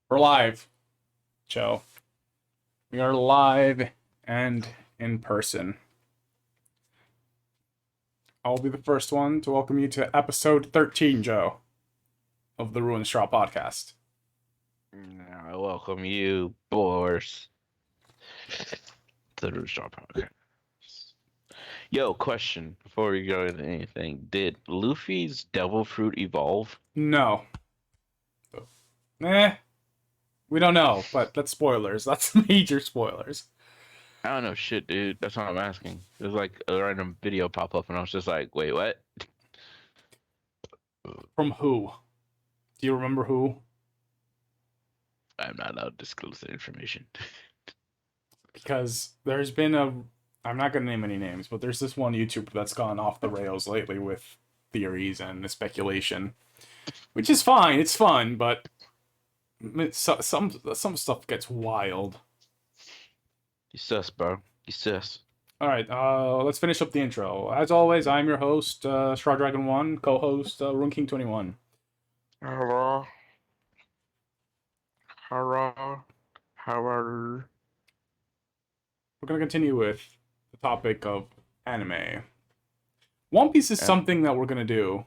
We're live, Joe. We are live and in person. I'll be the first one to welcome you to episode 13, Joe, of the Ruined podcast. I welcome you, boys, to the Star Podcast. Yo, question before we go into anything: did Luffy's Devil Fruit evolve? No. Eh, we don't know, but that's spoilers. That's major spoilers. I don't know shit, dude. That's what I'm asking. There's like a random video pop up, and I was just like, wait, what? From who? Do you remember who? I'm not allowed to disclose that information. Because there's been a. I'm not going to name any names, but there's this one YouTuber that's gone off the rails lately with theories and speculation, which is fine. It's fun, but some stuff gets wild. You sus, bro. You sus. All right, let's finish up the intro. As always, I'm your host, Straw Dragon One, co-host Rune King 21. Hello. Hello. How are you? We're gonna continue with the topic of anime. One Piece is something that we're gonna do.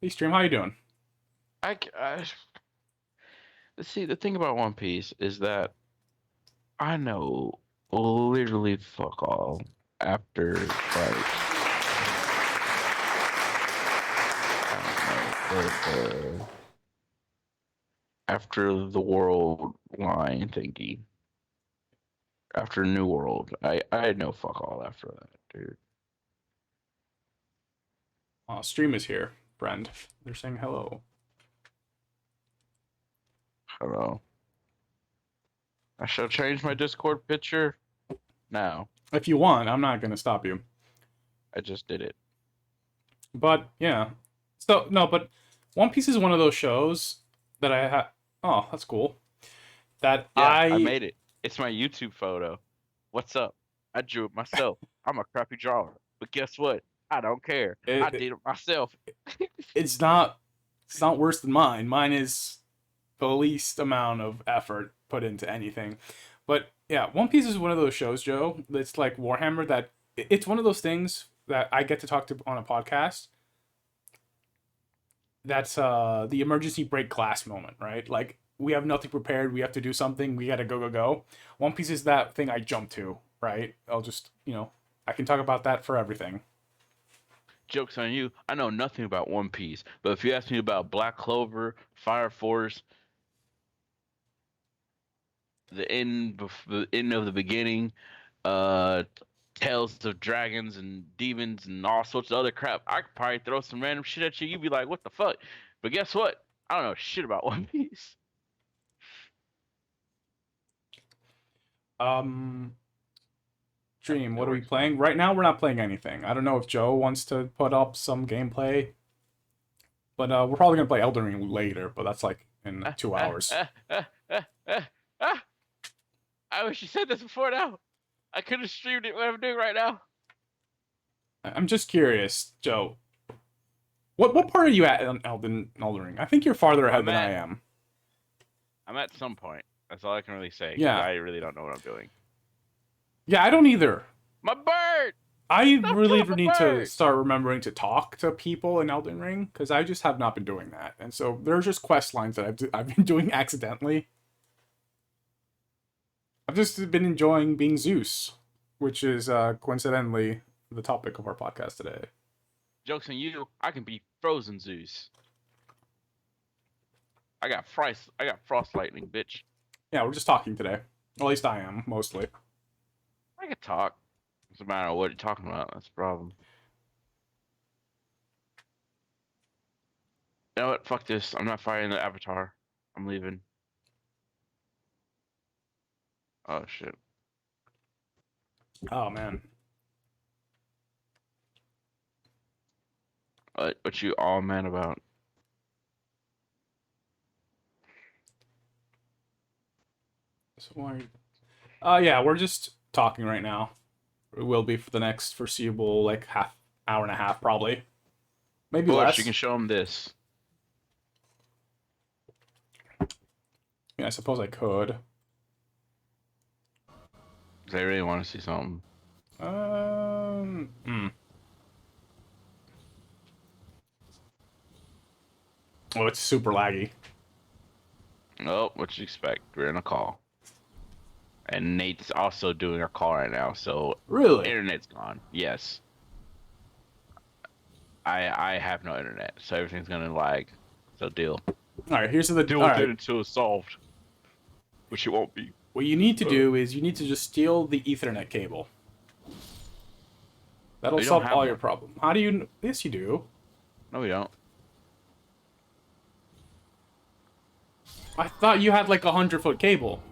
Hey, stream, how you doing? I see. The thing about One Piece is that I know literally fuck all after like I don't know after the world line thingy after New World. I know fuck all after that, dude. Stream is here, friend. They're saying hello. Hello. I shall change my Discord picture now. If you want, I'm not gonna stop you. I just did it. But yeah, so no, but One Piece is one of those shows that I have. Oh, that's cool. That Yeah, I made it. It's my YouTube photo. What's up? I drew it myself. I'm a crappy drawer. But guess what? I don't care. I did it myself. It's not worse than mine. Mine is the least amount of effort put into anything. But yeah, One Piece is one of those shows, Joe. It's like Warhammer. That it's one of those things that I get to talk to on a podcast. That's the emergency break glass moment, right? Like we have nothing prepared. We have to do something. We gotta go. One Piece is that thing I jump to, right? I'll just I can talk about that for everything. Joke's on you. I know nothing about One Piece. But if you ask me about Black Clover, Fire Force, the end of the beginning, uh, Tales of Dragons and Demons and all sorts of other crap, I could probably throw some random shit at you. You'd be like, "What the fuck?" But guess what? I don't know shit about One Piece. Um, Dream, what are we playing? Right now, we're not playing anything. I don't know if Joe wants to put up some gameplay, but we're probably gonna play Elden Ring later. But that's like in 2 hours. I wish you said this before now. I could have streamed it what I'm doing right now. I'm just curious, Joe. What part are you at on Elden Ring? I think you're farther ahead than I am. I'm at some point. That's all I can really say. Yeah. I really don't know what I'm doing. Yeah, I don't either. My bird! I really need to start remembering to talk to people in Elden Ring because I just have not been doing that, and so there's just quest lines that I've been doing accidentally. I've just been enjoying being Zeus, which is coincidentally the topic of our podcast today. Joke's on you. I can be Frozen Zeus. I got frost lightning, bitch. Yeah, we're just talking today. At least I am, mostly. I can talk. It's a matter of what you're talking about. That's the problem. You know what? Fuck this. I'm not fighting the Avatar. I'm leaving. Oh, shit. Oh, man. What you all mad about? So why? Yeah, we're just talking right now. It will be for the next foreseeable like half hour and a half, probably. Maybe Bush, less. you can show him this. I suppose I could. They really want to see something. Hmm. Oh, it's super laggy. Oh, what you expect? We're in a call. And Nate's also doing a call right now, so Really? internet's gone. Yes. I have no internet, so everything's gonna lag. So deal. All right, here's the. Deal All with right. it until it's solved. Which it won't be. What you need to do is you need to just steal the Ethernet cable. That'll We don't solve have all your one. problem. How do you? Yes, you do. No, we don't. I thought you had like a 100-foot cable.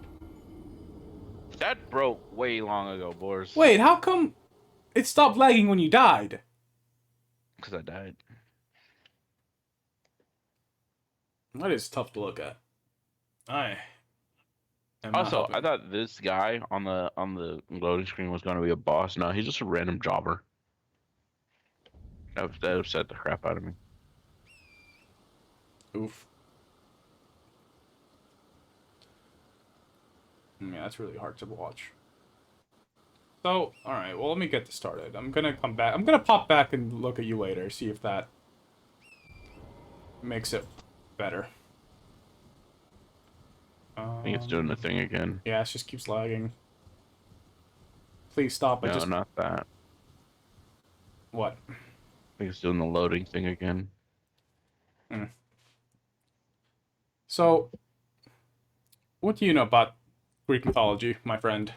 That broke way long ago, Boris. Wait, how come it stopped lagging when you died? Because I died. That is tough to look at. I am not Also, helping. I thought this guy on the loading screen was going to be a boss. No, he's just a random jobber. That upset the crap out of me. Oof. Yeah, that's really hard to watch. So, alright, well, let me get this started. I'm gonna come back. I'm gonna pop back and look at you later, see if that makes it better. I think it's doing the thing again. Yeah, it just keeps lagging. Please stop. No, not that. What? I think it's doing the loading thing again. So, what do you know about Greek mythology, my friend?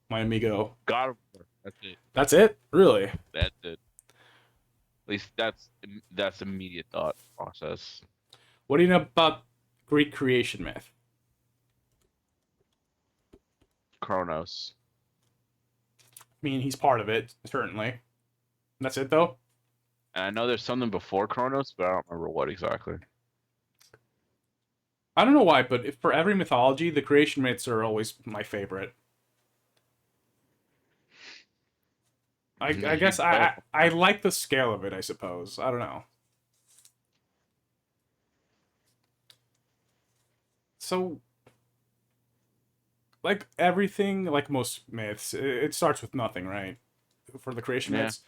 My amigo. God of War. That's it. That's it? Really? That's it. At least that's immediate thought process. What do you know about Greek creation myth? Kronos. I mean, he's part of it, certainly. That's it, though? And I know there's something before Kronos, but I don't remember what exactly. I don't know why, but if for every mythology, the creation myths are always my favorite. I guess I like the scale of it, I suppose. I don't know. So, like everything, like most myths, it starts with nothing, right? For the creation myths.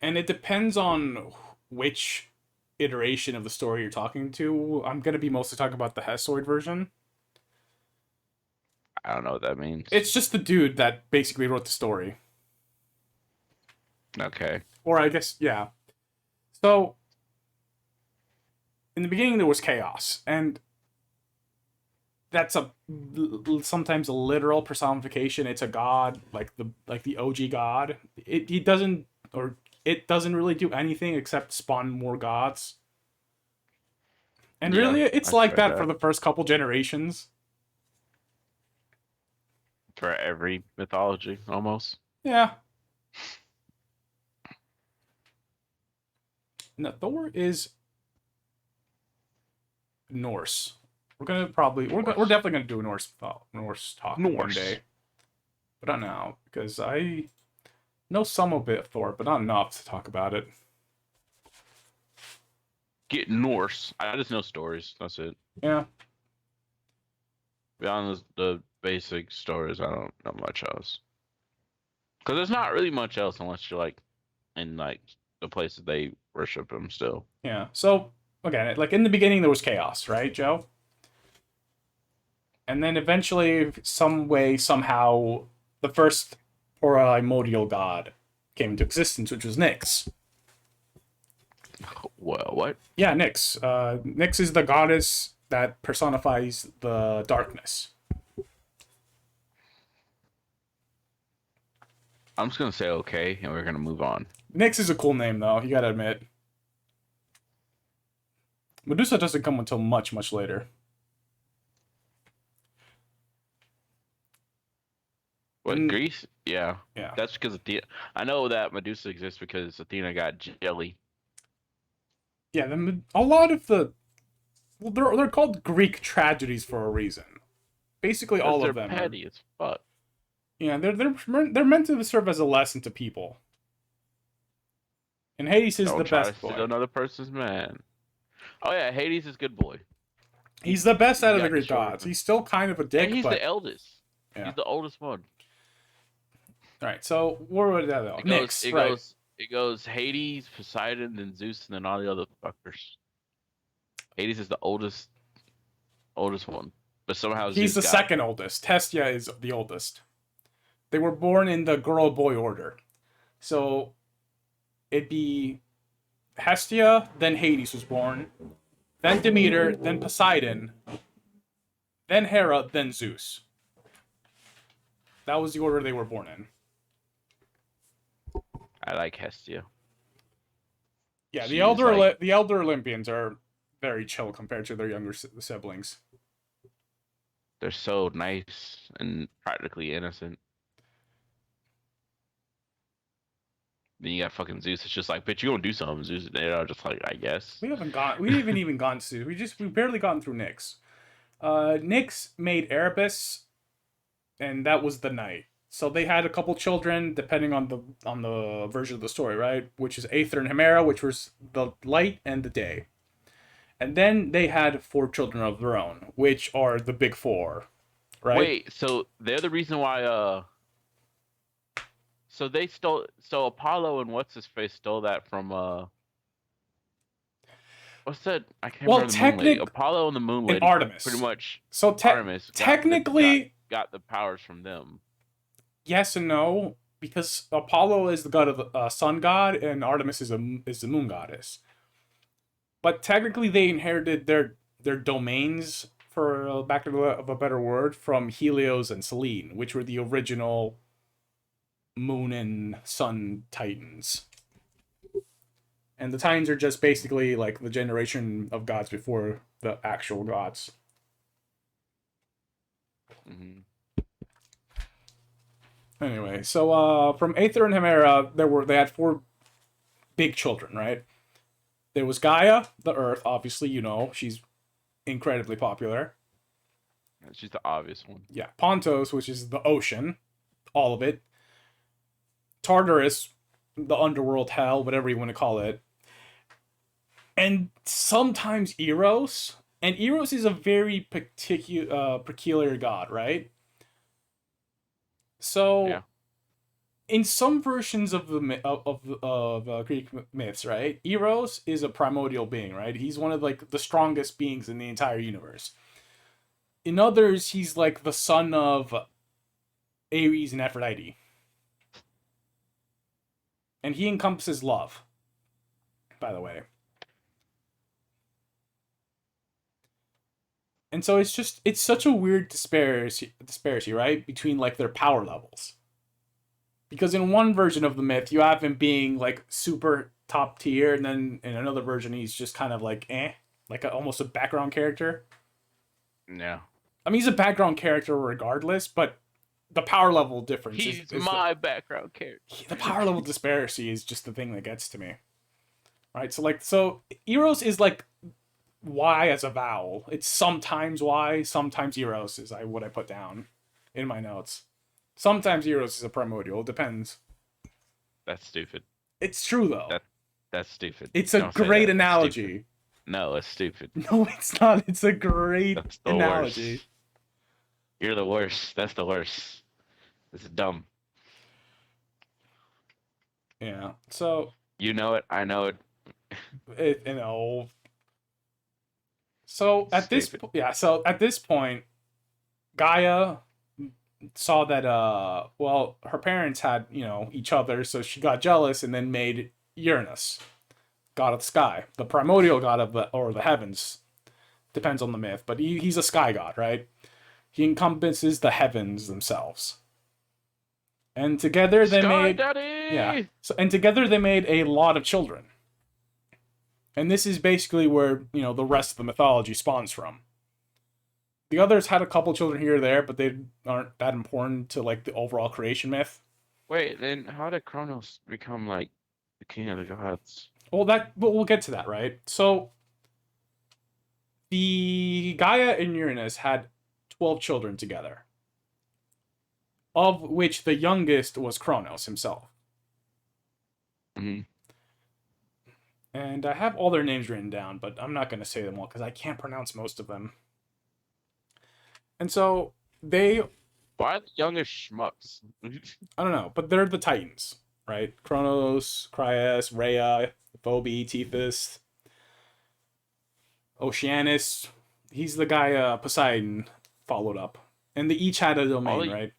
And it depends on which iteration of the story you're talking to. I'm going to be mostly talking about the Hesiod version. I don't know what that means. It's just the dude that basically wrote the story. Okay. Or I guess, yeah. So, in the beginning there was chaos, and that's sometimes a literal personification. It's a god, like the OG god. It doesn't really do anything except spawn more gods. And really, it's like that for the first couple generations. For every mythology, almost. Yeah. No, Thor is Norse. We're definitely gonna do a Norse talk one day, but not now because I know some of it of Thor, but not enough to talk about it. Get Norse. I just know stories. That's it. Yeah. Beyond the basic stories, I don't know much else. Because there's not really much else unless you're like in like the places they worship him still. Yeah. So again, like in the beginning, there was chaos, right, Joe? And then eventually, some way, somehow, the first primordial god came into existence, which was Nyx. Well, what? Yeah, Nyx. Nyx is the goddess that personifies the darkness. I'm just gonna say okay, and we're gonna move on. Nyx is a cool name, though. You gotta admit. Medusa doesn't come until much, much later. What, Greece? Yeah. Yeah. That's because Athena. I know that Medusa exists because Athena got jelly. Yeah, a lot of the... Well, they're called Greek tragedies for a reason. Basically, all of them. They're petty as fuck. Yeah, they're meant to serve as a lesson to people. And Hades is the best boy. Don't steal another person's man. Oh yeah, Hades is good boy. He's the best He out of the got the Greek shorter gods. one. He's still kind of a And dick, he's but the eldest. yeah. He's the oldest one. All right, so where would that go? Nyx, right? It goes Hades, Poseidon, then Zeus, and then all the other fuckers. Hades is the oldest one, but somehow He's Zeus the got him. second oldest. Hestia is the oldest. They were born in the girl-boy order. So it'd be Hestia, then Hades was born, then Demeter, then Poseidon, then Hera, then Zeus. That was the order they were born in. I like Hestia. Yeah, She is like the elder Olympians are very chill compared to their younger siblings. they're so nice and practically innocent. Then you got fucking Zeus. It's just like, bitch, you gonna do something, Zeus. They're just like, I guess. We haven't even gone to. We barely gotten through Nyx. Nyx made Erebus, and that was the night. So they had a couple children, depending on the version of the story, right? Which is Aether and Hemera, which was the light and the day. And then they had 4 children of their own, which are the big 4, right? Wait, so they're the reason why so they stole Apollo and what's his face stole that from what's that? I can't remember the moon lady. Apollo and the moon lady. Artemis. Pretty much. So Artemis technically got the powers from them. Yes and no, because Apollo is the god of the sun god, and Artemis is the moon goddess. But technically, they inherited their domains, for lack of a better word, from Helios and Selene, which were the original moon and sun titans. And the titans are just basically like the generation of gods before the actual gods. Mm-hmm. Anyway, so from Aether and Hemera, they had 4 big children, right? There was Gaia, the Earth, obviously, she's incredibly popular. She's the obvious one. Yeah, Pontos, which is the ocean, all of it. Tartarus, the underworld, hell, whatever you want to call it. And sometimes Eros. And Eros is a very peculiar god, right? So, yeah. In some versions of Greek myths, right, Eros is a primordial being, right? He's one of like the strongest beings in the entire universe. In others, he's like the son of Ares and Aphrodite, and he encompasses love. By the way, and so it's such a weird disparity, right, between like their power levels. Because in one version of the myth, you have him being like super top tier, and then in another version, he's just kind of like like almost a background character. Yeah. I mean, he's a background character regardless, but the power level difference is my background character. The power level disparity is just the thing that gets to me. Right? So Eros is like Y as a vowel. It's sometimes Y, sometimes Eros is what I put down in my notes. Sometimes Eros is a primordial. It depends. That's stupid. It's true, though. That's stupid. It's a great analogy. No, it's stupid. No, it's not. It's a great analogy. Worst. You're the worst. That's the worst. This is dumb. Yeah. So. You know it. I know it. So at this point, Gaia saw that her parents had each other, so she got jealous and then made Uranus, god of the sky, the primordial god of the heavens, depends on the myth, but he's a sky god, right? He encompasses the heavens themselves, and together they made Daddy! together they made a lot of children, and this is basically where the rest of the mythology spawns from. The others had a couple children here or there, but they aren't that important to like the overall creation myth. Wait, then how did Kronos become like the king of the gods? Well, we'll get to that, right? So the Gaia and Uranus had 12 children together, of which the youngest was Kronos himself. Mm-hmm. And I have all their names written down, but I'm not going to say them all because I can't pronounce most of them. And so they, Why the youngest schmucks? I don't know, but they're the Titans, right? Kronos, Cryas, Rhea, Phoebe, Tethys, Oceanus. He's the guy Poseidon followed up. And they each had a all domain, the right?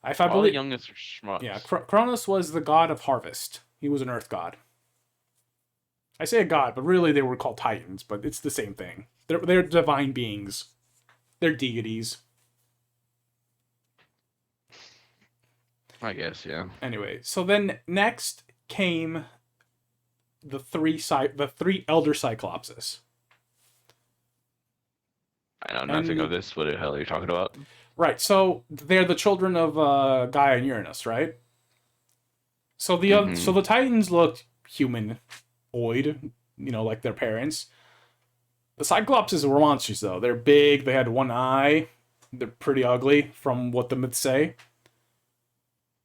If I all the believe, youngest are yeah, schmucks. Kronos was the god of harvest. He was an earth god. I say a god, but really they were called Titans, but it's the same thing. They're divine beings. They're deities. I guess, yeah. Anyway, so then next came the three elder Cyclopses. I know nothing of this. What the hell are you talking about? Right, so they're the children of Gaia and Uranus, right? So so the Titans looked humanoid, like their parents. The Cyclopses were monsters, though. They're big. They had one eye. They're pretty ugly, from what the myths say.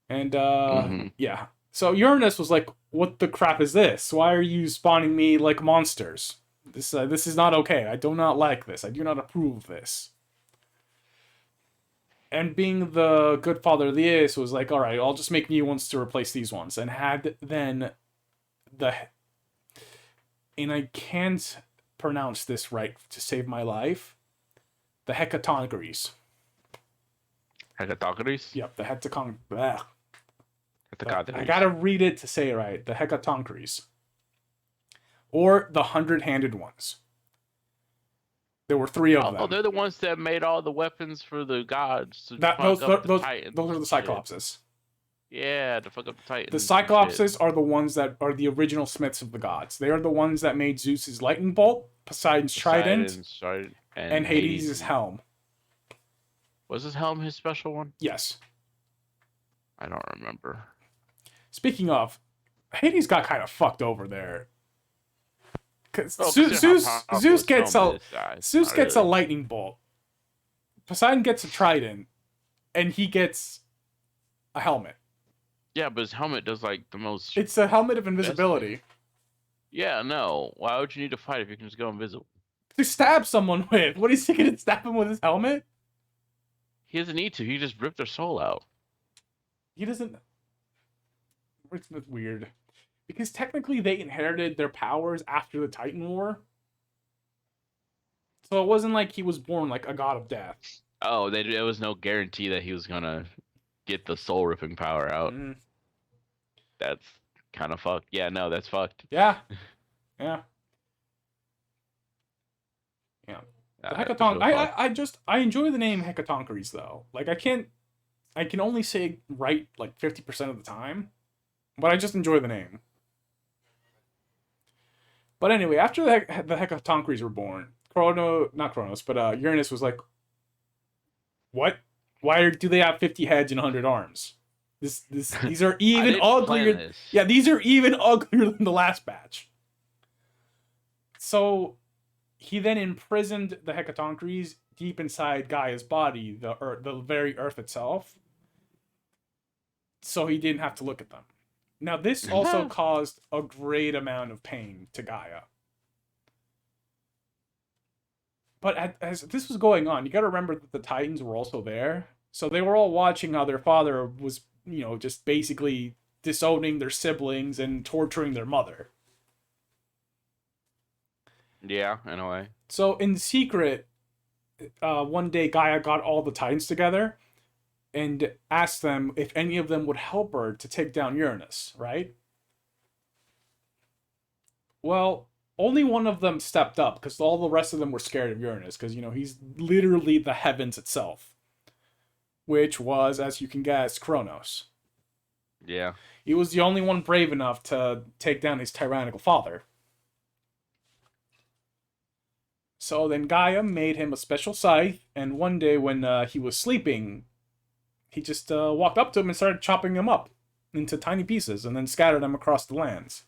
And yeah. So Uranus was like, "What the crap is this? Why are you spawning me like monsters? This is not okay. I do not like this. I do not approve of this." And being the good father of the Ace was like, "All right, I'll just make new ones to replace these ones." And had then the, and I can't pronounce this right to save my life, the Hecatoncheires. Hecatoncheires? Yep, the Hecatoncheires. I gotta read it to say it right. The Hecatoncheires. Or the 100-handed ones. There were 3 of them. Oh, they're the ones that made all the weapons for the gods to those the Titans. Those are the Cyclopses. Yeah, to fuck up the Titans. The Cyclopses are the ones that are the original smiths of the gods. They are the ones that made Zeus's lightning bolt, Poseidon's trident, and Hades' helm. Was his helm his special one? Yes. I don't remember. Speaking of, Hades got kind of fucked over there. Because Zeus gets a lightning bolt, Poseidon gets a trident, and he gets a helmet. Yeah, but his helmet does like the most. It's a helmet of invisibility. Yeah, no. Why would you need to fight if you can just go invisible? To stab someone with. What is he gonna stab him with his helmet? He doesn't need to. He just ripped their soul out. He doesn't. It's weird. Because technically they inherited their powers after the Titan War. So it wasn't like he was born like a god of death. Oh, there was no guarantee that he was gonna get the soul ripping power out. Mm. That's kind of fucked. Yeah, no, that's fucked. Yeah. Yeah. Yeah. The I enjoy the name Hecatoncheires though. Like I can only say right like 50% of the time, but I just enjoy the name. But anyway, after the Hecatoncheires were born, Uranus was like, "What? Why do they have 50 heads and 100 arms? These are even uglier. Yeah, these are even uglier than the last batch." So he then imprisoned the Hecatoncheires deep inside Gaia's body, the very earth itself, so he didn't have to look at them. Now, this also caused a great amount of pain to Gaia. But as this was going on, you got to remember that the Titans were also there. So they were all watching how their father was, just basically disowning their siblings and torturing their mother. Yeah, in a way. So in secret, one day Gaia got all the Titans together and asked them if any of them would help her to take down Uranus, right? Well, only one of them stepped up because all the rest of them were scared of Uranus because, he's literally the heavens itself, which was, as you can guess, Kronos. Yeah. He was the only one brave enough to take down his tyrannical father. So then Gaia made him a special scythe, and one day when he was sleeping, he just walked up to him and started chopping him up into tiny pieces and then scattered them across the lands.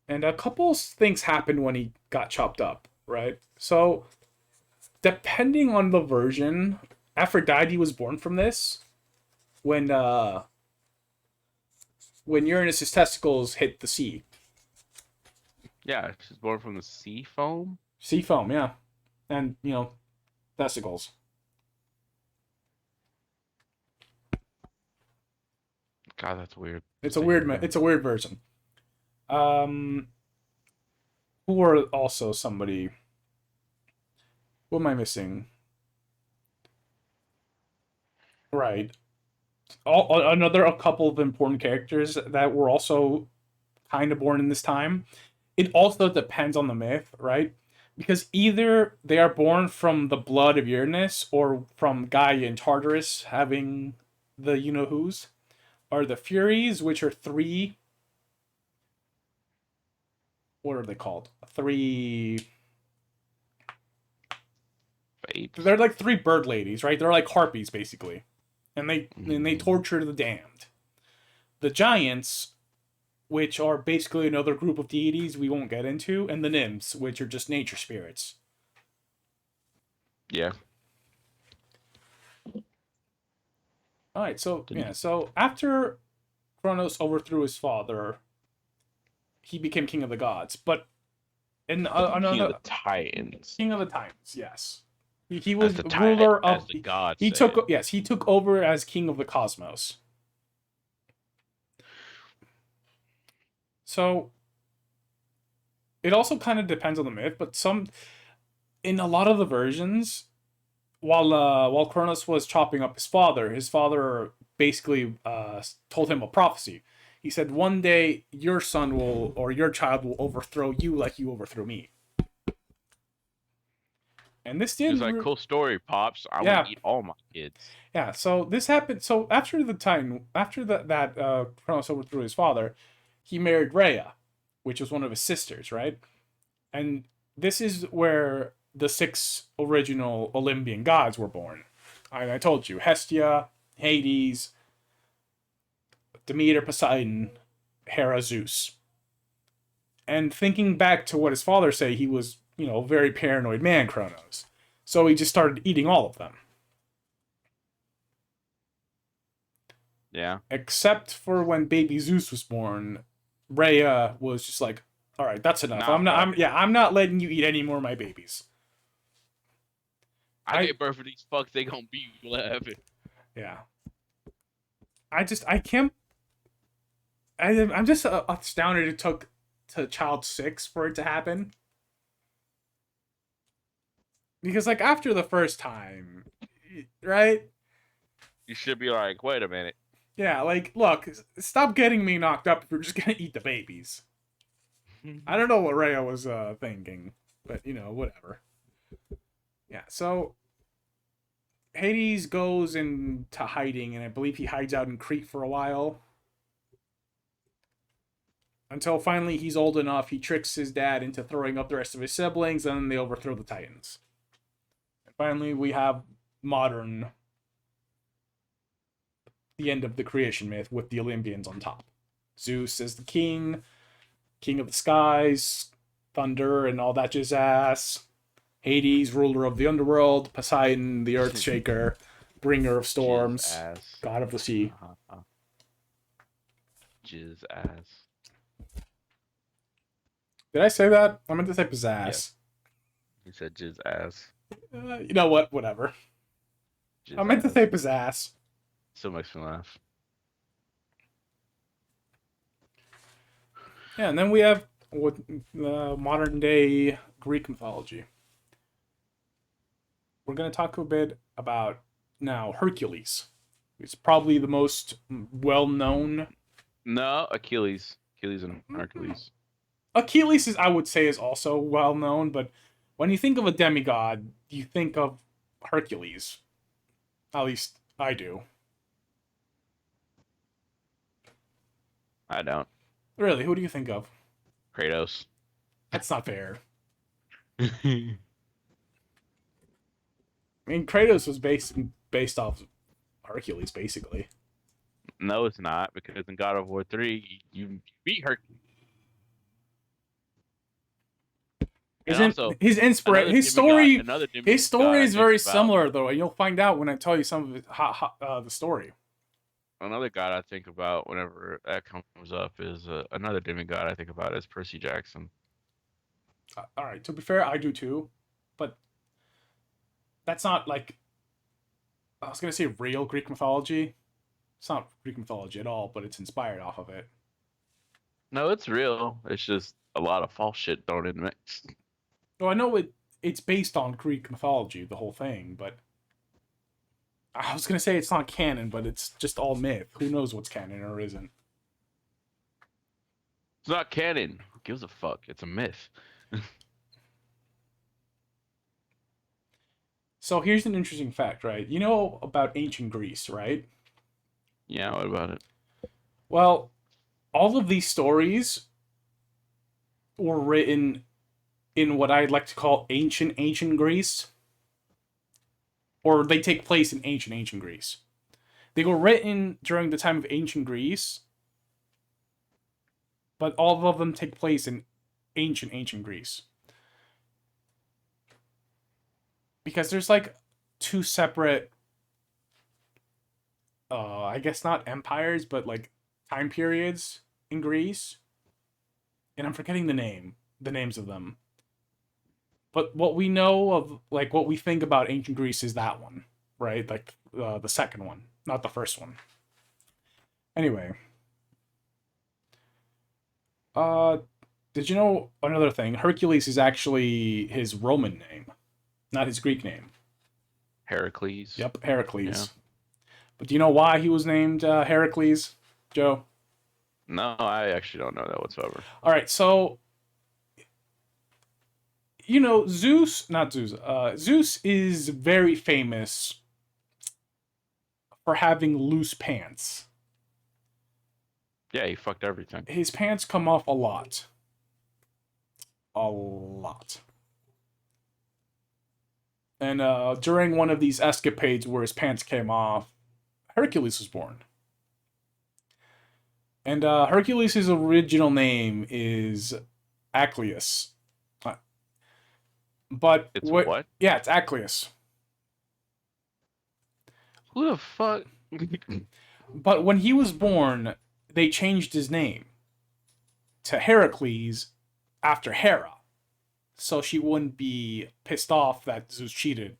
And a couple things happened when he got chopped up, right? So, depending on the version, Aphrodite was born from this when Uranus's testicles hit the sea. Yeah, she's born from the sea foam. Sea foam, yeah, and testicles. God, that's weird It's just a to hear weird. that. It's a weird version. Um, who are also somebody? What am I missing? Right. Another a couple of important characters that were also kind of born in this time. It also depends on the myth, right? Because either they are born from the blood of Uranus or from Gaia and Tartarus having the you know who's, or the Furies, which are three. What are they called? Three. Fates. They're like three bird ladies, right? They're like harpies basically, and they Mm. torture the damned. The giants, which are basically another group of deities we won't get into, and the nymphs, which are just nature spirits. Yeah. All right, so Didn't yeah, so after Kronos overthrew his father, he became king of the gods. But in King of the another Titans. king of the Titans, yes, he As was the ruler as of. the gods He say took it. yes, he took over as king of the cosmos. So it also kind of depends on the myth, but some in a lot of the versions, while Kronos was chopping up his father basically told him a prophecy. He said, "One day your son will or your child will overthrow you like you overthrew me." And this He was didn't. like, "Cool story, pops. I want Yeah, to eat all my kids." yeah. So this happened. So after the Titan, after that Kronos overthrew his father, he married Rhea, which was one of his sisters, right? And this is where the six original Olympian gods were born. I told you Hestia, Hades, Demeter, Poseidon, Hera, Zeus. And thinking back to what his father said, he was, a very paranoid man, Kronos. So he just started eating all of them. Yeah. Except for when baby Zeus was born, Rhea was just like, "All right, that's enough. Nah, fuck it. I'm not letting you eat any more of my babies." I I gave birth to these fucks. They gonna be laughing. yeah. I can't. I'm just astounded it took to child six for it to happen. Because like after the first time, right? You should be like, wait a minute. Yeah, like look, stop getting me knocked up if you're just gonna eat the babies. I don't know what Rhea was thinking, but whatever. Yeah, so Hades goes into hiding, and I believe he hides out in Crete for a while. Until finally he's old enough, he tricks his dad into throwing up the rest of his siblings, and then they overthrow the Titans. And finally, we have modern, the end of the creation myth with the Olympians on top. Zeus is the king, king of the skies, thunder, and all that jazz. Hades, ruler of the underworld. Poseidon, the earth shaker, bringer of Jizz storms, ass. god of the sea. Jizz ass. Did I say that? I meant to say pizzazz. Yes. He said jizz ass. You know what? Whatever. Jizz I meant to ass. say pizzazz. Still makes me laugh. Yeah, and then we have what modern day Greek mythology. We're going to talk a bit about now Hercules. It's probably the most well known. No, Achilles. Achilles and Hercules. Achilles is, I would say, is also well known, but when you think of a demigod, you think of Hercules. At least I do. I don't. Really, who do you think of? Kratos. That's not fair. I mean, Kratos was based off Hercules, basically. No, it's not, because in God of War 3, you beat Hercules. And Isn't also, his another his demigod, story another his demigod story I is think very about, similar though, and you'll find out when I tell you some of it, the story. another god I think about whenever that comes up is another demigod I think about is Percy Jackson. All right, to be fair, I do too, but that's not like I was gonna say real Greek mythology. It's not Greek mythology at all, but it's inspired off of it. No, it's real. It's just a lot of false shit thrown in the mix. So I know it's based on Greek mythology, the whole thing, but I was gonna say it's not canon, but it's just all myth. Who knows what's canon or isn't? It's not canon. Who gives a fuck? It's a myth. So here's an interesting fact, right? You know about ancient Greece, right? Yeah, what about it? Well, all of these stories were written in what I'd like to call ancient Greece, or they take place in ancient Greece. They were written during the time of ancient Greece, but all of them take place in ancient Greece. Because there's like two separate I guess not empires, but like time periods in Greece. And I'm forgetting the names of them. But what we know of, like, what we think about ancient Greece is that one, right? Like the second one, not the first one. Anyway, uh, did you know another thing? Hercules is actually his Roman name, not his Greek name. Heracles. Yep, Yeah. Heracles. But do you know why he was named Heracles, Joe? No, I actually don't know that whatsoever. All right, so you know Zeus, not Zeus. Zeus is very famous for having loose pants. Yeah, he fucked everything. His pants come off a lot. A lot. And during one of these escapades where his pants came off, Hercules was born. And Hercules' original name is Acleus. But It's what? what? Yeah, it's Acleus. Who the fuck? But when he was born, they changed his name to Heracles after Hera, so she wouldn't be pissed off that Zeus cheated.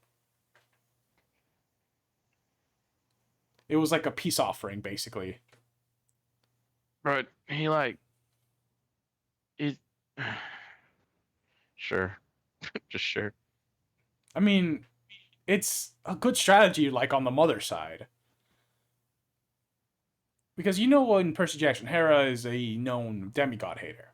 It was like a peace offering, basically. But he like is sure. Just sure. I mean, it's a good strategy, like on the mother side, because you know in Percy Jackson, Hera is a known demigod hater.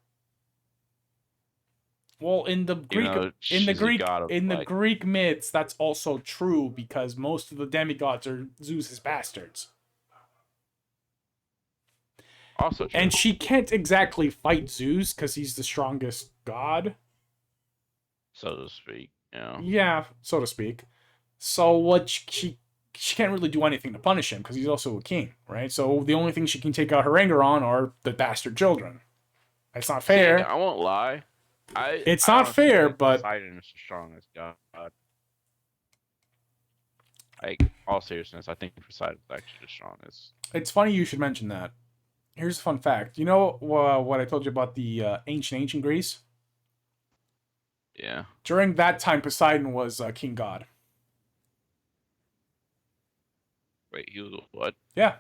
Well, You know, she's a god of In the like Greek myths, that's also true because most of the demigods are Zeus's bastards. also true. And she can't exactly fight Zeus because he's the strongest god. So to speak. You know. Yeah, so to speak. So what she can't really do anything to punish him because he's also a king, right? So the only thing she can take out her anger on are the bastard children. It's not See, fair. I won't lie. It's I not honestly fair, think but Poseidon is the strongest god. Like all seriousness, I think Poseidon's actually the strongest. it's funny you should mention that. Here's a fun fact. You know what I told you about the ancient Greece? Yeah. During that time, Poseidon was king god. Wait, he was what? Yeah,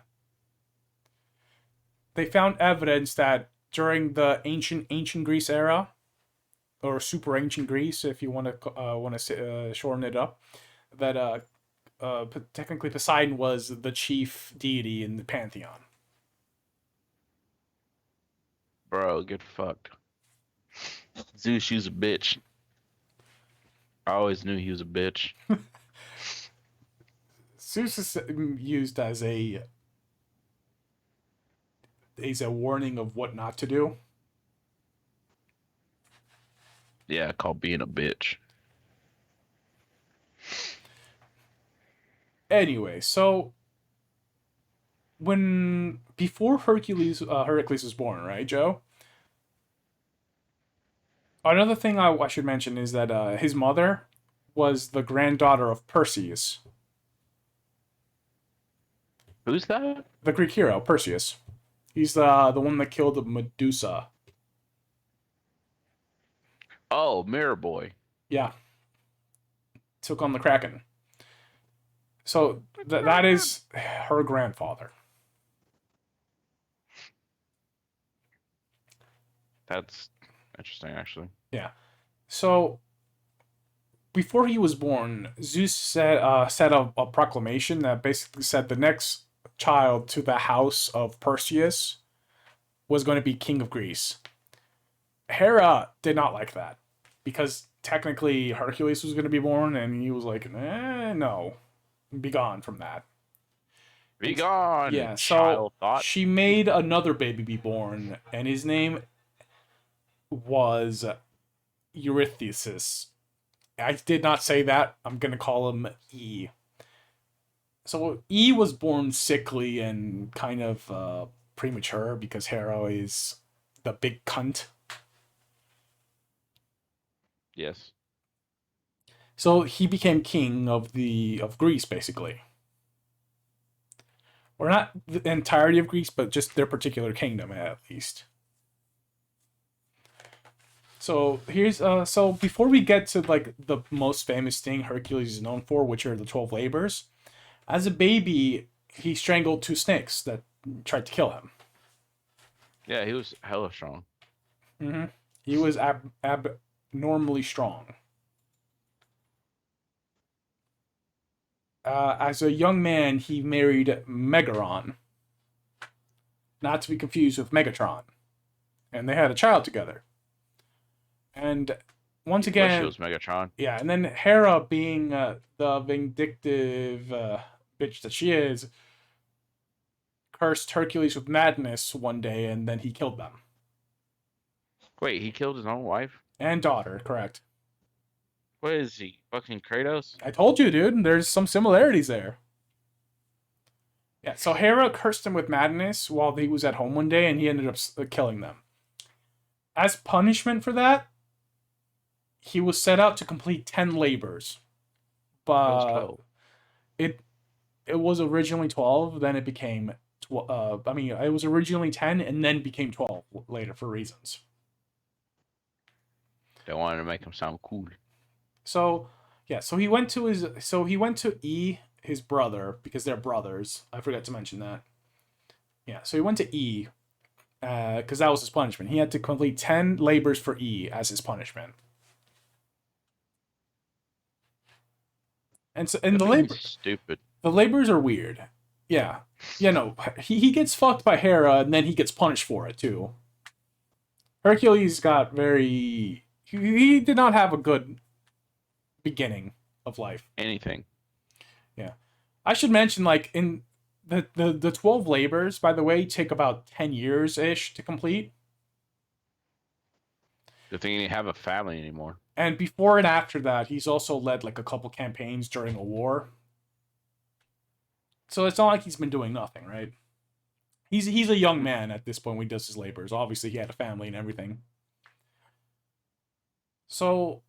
they found evidence that during the ancient Greece era, or super ancient Greece, if you want to shorten it up, that technically Poseidon was the chief deity in the pantheon. Bro, get fucked. Zeus, you was a bitch. I always knew he was a bitch. Zeus is used as a warning of what not to do. Yeah, called being a bitch. Anyway, so when before Hercules was born, right, Joe? Another thing I should mention is that his mother was the granddaughter of Perseus, Who's that? the Greek hero Perseus. He's the one that killed Medusa. Oh, Mirror Boy. Yeah, took on the Kraken. So that is her grandfather. That's interesting, actually. Yeah. So before he was born, Zeus said a proclamation that basically said the next child to the house of Perseus was going to be king of Greece. Hera did not like that because technically Hercules was going to be born, and he was like, no, be gone from that. Be And gone, yeah, so child thought. she made another baby be born, and his name was Eurystheus. I did not say that. I'm gonna call him E. So E was born sickly and kind of premature because Hera is the big cunt. Yes. So he became king of Greece, basically. Or not the entirety of Greece, but just their particular kingdom at least. So here's so before we get to like the most famous thing Hercules is known for, which are the 12 labors, as a baby, he strangled two snakes that tried to kill him. Yeah, he was hella strong. Mm-hmm. He was abnormally strong. As a young man, he married Megaron, not to be confused with Megatron, and they had a child together. And once He wish he again, was Megatron. yeah, and then Hera, being the vindictive bitch that she is, cursed Hercules with madness one day, and then he killed them. Wait, he killed his own wife? And daughter, correct. What is he? Fucking Kratos? I told you, dude, there's some similarities there. Yeah, so Hera cursed him with madness while he was at home one day, and he ended up killing them. As punishment for that, he was set out to complete 10 labors. But it was originally 12, then it became it was originally 10 and then became 12 later for reasons. They wanted to make him sound cool. So, yeah, so he went to E, his brother, because they're brothers. I forgot to mention that. Yeah, so he went to E because that was his punishment. He had to complete 10 labors for E as his punishment. And so stupid. The labors are weird. Yeah. Yeah, no. He gets fucked by Hera and then he gets punished for it too. Hercules got very he did not have a good beginning of life. Anything. Yeah. I should mention, like, in the 12 labors, by the way, take about 10 years ish to complete. Good thing he didn't have a family anymore. And before and after that, he's also led like a couple campaigns during a war. So it's not like he's been doing nothing, right? He's a young man at this point when he does his labors. Obviously, he had a family and everything. So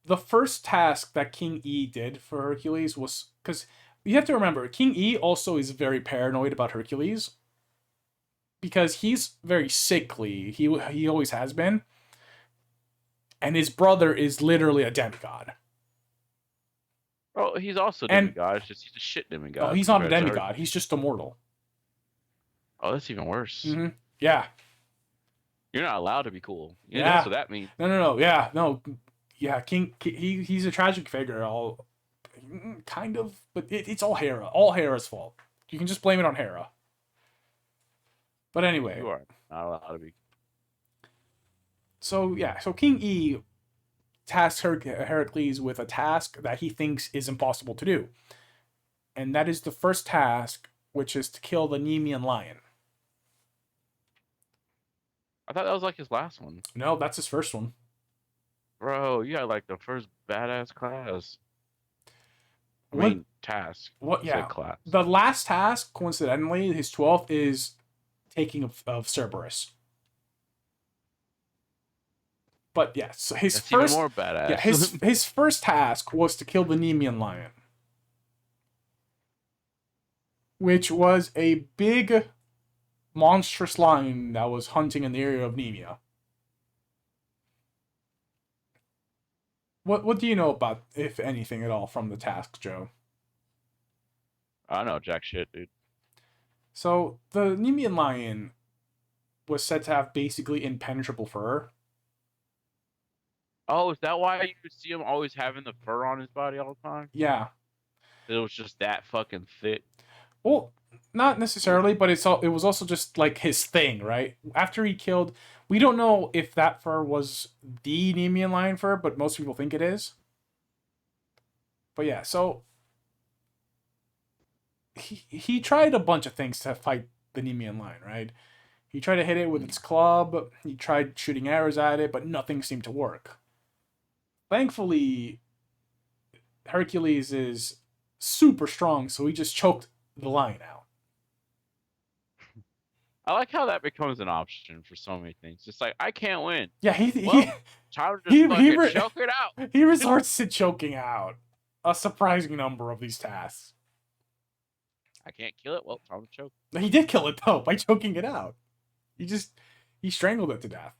the first task that King E did for Hercules was, because you have to remember, King E also is very paranoid about Hercules because he's very sickly. He always has been. And his brother is literally a demigod. Oh, he's also a demigod. It's just he's a shit demigod. Oh, he's not a demigod. He's just immortal. Oh, that's even worse. Mm-hmm. Yeah. You're not allowed to be cool. Yeah, yeah. That's what that means. No. Yeah, no. Yeah, he's a tragic figure. All kind of, but it's all Hera. All Hera's fault. You can just blame it on Hera. But anyway, you are not allowed to be. So King E tasks Heracles with a task that he thinks is impossible to do, and that is the first task, which is to kill the Nemean lion. I thought that was like his last one. No, that's his first one. Bro, you got like the first badass class. Task. What? Yeah. Class. The last task, coincidentally, his 12th is taking of Cerberus. But yeah, so his That's first even more badass. Yeah, his first task was to kill the Nemean lion, which was a big, monstrous lion that was hunting in the area of Nemea. What do you know about, if anything at all, from the task, Joe? I know jack shit, dude. So the Nemean lion was said to have basically impenetrable fur. Oh, is that why you see him always having the fur on his body all the time? Yeah. It was just that fucking thick. Well, not necessarily, but it was also just like his thing, right? After he killed, we don't know if that fur was the Nemean lion fur, but most people think it is. But yeah, so he tried a bunch of things to fight the Nemean lion, right? He tried to hit it with its club. He tried shooting arrows at it, but nothing seemed to work. Thankfully, Hercules is super strong, so he just choked the lion out. I like how that becomes an option for so many things. It's like I can't win. Yeah, Well, time to just he fucking choke it out. he resorts to choking out a surprising number of these tasks. I can't kill it. Well, time to choke. He did kill it though by choking it out. He strangled it to death.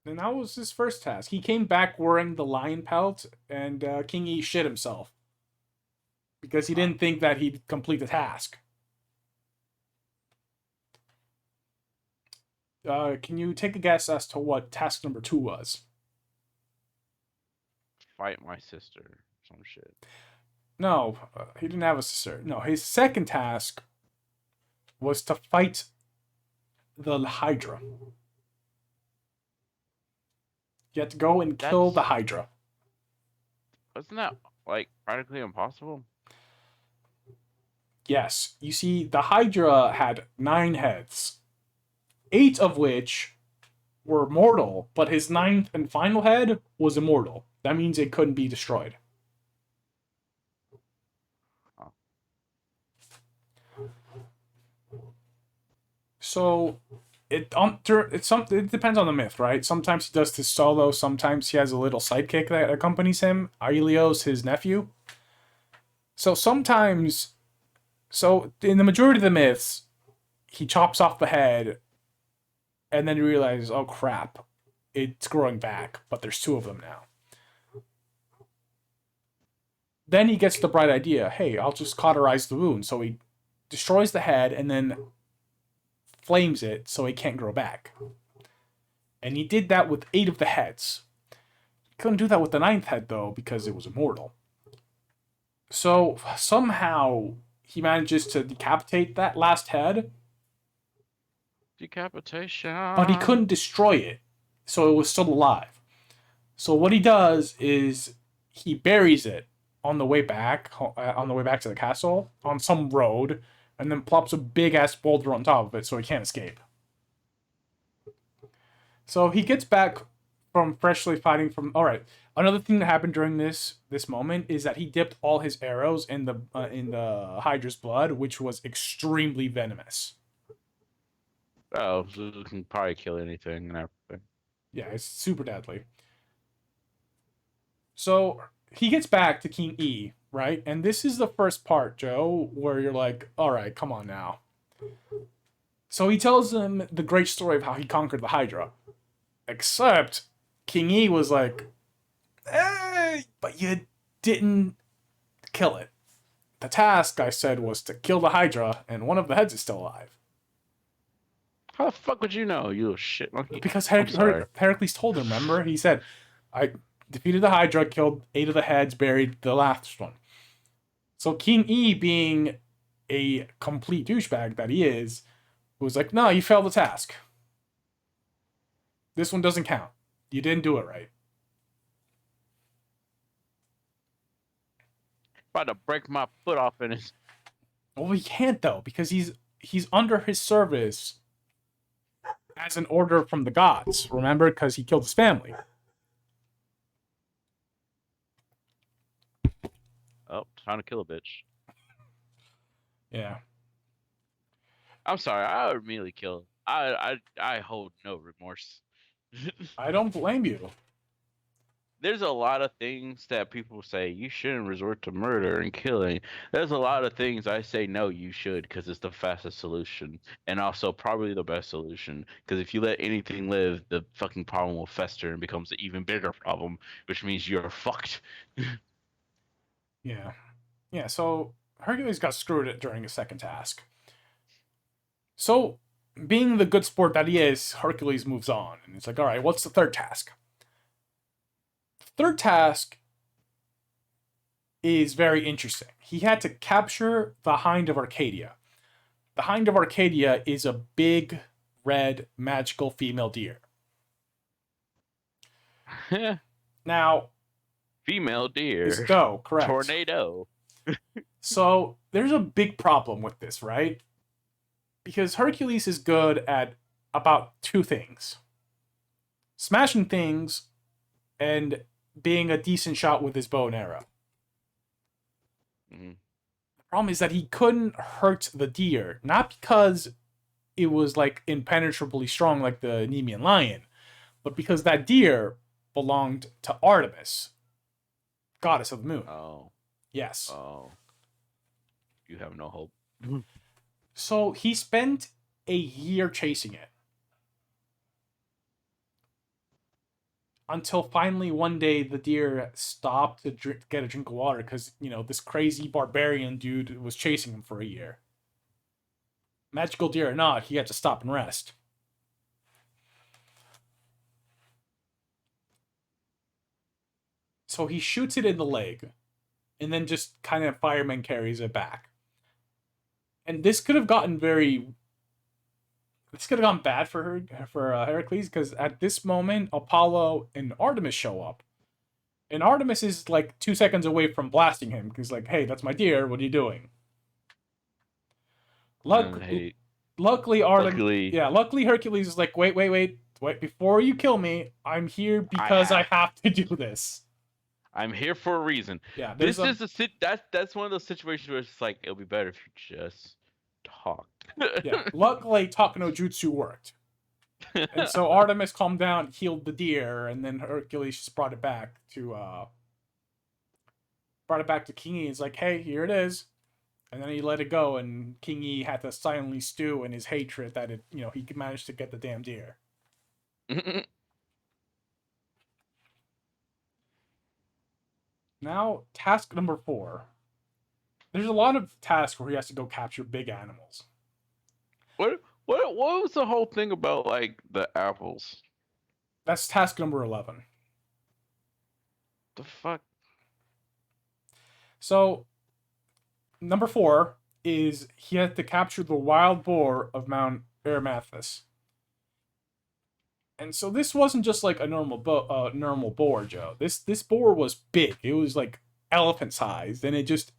And that was his first task. He came back wearing the lion pelt, and King E shit himself because he didn't think that he'd complete the task. Can you take a guess as to what task number 2 was? Fight my sister. Some shit. No, he didn't have a sister. No, his second task was to fight the Hydra. You had to go and kill the Hydra. Wasn't that like practically impossible? Yes. You see, the Hydra had 9 heads, 8 of which were mortal, but his 9th and final head was immortal. That means it couldn't be destroyed. Oh. So it depends on the myth, right? Sometimes he does this solo. Sometimes he has a little sidekick that accompanies him. Aelios, his nephew. So sometimes, so in the majority of the myths, he chops off the head, and then he realizes, oh crap, it's growing back. But there's 2 of them now. Then he gets the bright idea. Hey, I'll just cauterize the wound. So he destroys the head and then flames it so it can't grow back. And he did that with 8 of the heads. He couldn't do that with the 9th head, though, because it was immortal. So somehow he manages to decapitate that last head. Decapitation. But he couldn't destroy it, so it was still alive. So what he does is he buries it on the way back to the castle on some road, and then plops a big ass boulder on top of it so he can't escape. So he gets back from freshly fighting from. All right. Another thing that happened during this moment is that he dipped all his arrows in the Hydra's blood, which was extremely venomous. Oh, so it can probably kill anything and everything. Yeah, it's super deadly. So he gets back to King E, right? And this is the first part, Joe, where you're like, all right, come on now. So he tells him the great story of how he conquered the Hydra. Except King E was like, hey, but you didn't kill it. The task, I said, was to kill the Hydra, and one of the heads is still alive. How the fuck would you know, you little shit monkey? Because Heracles told him, remember? He said, I defeated the Hydra, killed 8 of the heads, buried the last one. So King E, being a complete douchebag that he is, was like, no, you failed the task. This one doesn't count. You didn't do it right. About to break my foot off in his. Well, he can't though, because he's under his service as an order from the gods. Remember, because he killed his family. Oh, trying to kill a bitch. Yeah. I'm sorry. I would immediately kill. I hold no remorse. I don't blame you. there's a lot of things that people say you shouldn't resort to murder and killing. There's a lot of things I say no, you should, because it's the fastest solution and also probably the best solution. Because if you let anything live, the fucking problem will fester and becomes an even bigger problem, which means you're fucked. Yeah. Yeah, so Hercules got screwed during his second task. So, being the good sport that he is, Hercules moves on. And it's like, all right, what's the third task? The third task is very interesting. He had to capture the Hind of Arcadia. The Hind of Arcadia is a big, red, magical female deer. Now, Female is deer. no, correct. Tornado. So, there's a big problem with this, right? Because Hercules is good at about two things: smashing things and being a decent shot with his bow and arrow. Mm-hmm. The problem is that he couldn't hurt the deer, not because it was like impenetrably strong like the Nemean lion, but because that deer belonged to Artemis, goddess of the moon. Oh. Yes. Oh. You have no hope. So he spent a year chasing it. Until finally one day the deer stopped to get a drink of water because, this crazy barbarian dude was chasing him for a year. Magical deer or not, he had to stop and rest. So he shoots it in the leg and then just kind of fireman carries it back. And this could have gone bad for Heracles, because at this moment Apollo and Artemis show up. And Artemis is like 2 seconds away from blasting him because, like, hey, that's my deer. What are you doing? Luckily, Luckily, luckily Hercules is like, wait. Before you kill me, I'm here because I have to do this. I'm here for a reason. Yeah, This is that's one of those situations where it's like it'll be better if you just talk. Yeah, luckily Takano Jutsu worked. And so Artemis calmed down, healed the deer, and then Hercules just brought it back to Kingi. He's like, hey, here it is. And then he let it go, and Kingi had to silently stew in his hatred that he could manage to get the damn deer. Now, task number 4. There's a lot of tasks where he has to go capture big animals. What was the whole thing about, like, the apples? That's task number 11. The fuck? So, number 4 is he had to capture the wild boar of Mount Erymathus. And so this wasn't just like a normal boar, Joe. This boar was big. It was like elephant sized, and it just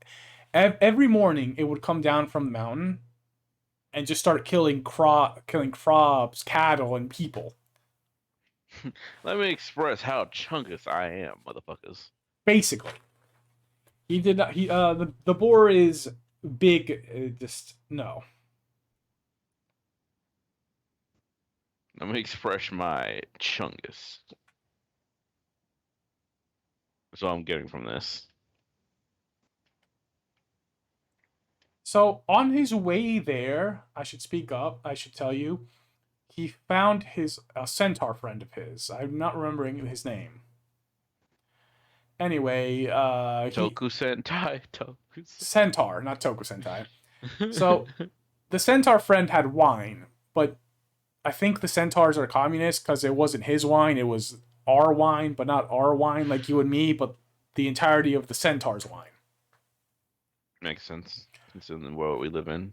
every morning it would come down from the mountain and just start killing crops, cattle, and people. Let me express how chungus I am, motherfuckers. Basically, he did not. The boar is big. Just no. Let me express my chungus. That's what I'm getting from this. So on his way there, I should speak up. I should tell you, he found a centaur friend of his. I'm not remembering his name. Anyway, Toku Sentai. Centaur, not Toku Sentai. So the centaur friend had wine, but I think the centaurs are communist because it wasn't his wine. It was our wine, but not our wine like you and me, but the entirety of the centaur's wine. Makes sense. It's in the world we live in.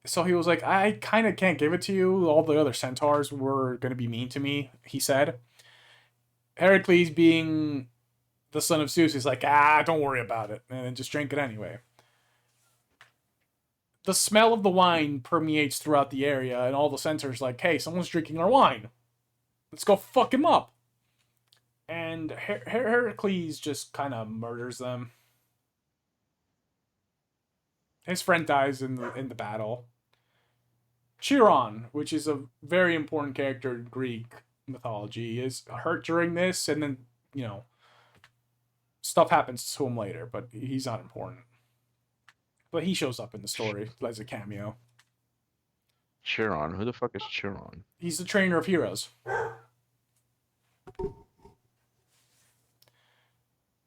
So he was like, I kind of can't give it to you. All the other centaurs were going to be mean to me, he said. Heracles, being the son of Zeus, is like, don't worry about it, and then just drink it anyway. The smell of the wine permeates throughout the area, and all the centaurs like, hey, someone's drinking our wine. Let's go fuck him up. And Heracles just kind of murders them. His friend dies in the battle. Chiron, which is a very important character in Greek, mythology, is hurt during this, and then, stuff happens to him later, but he's not important. But he shows up in the story as a cameo. Chiron. Who the fuck is Chiron? He's the trainer of heroes.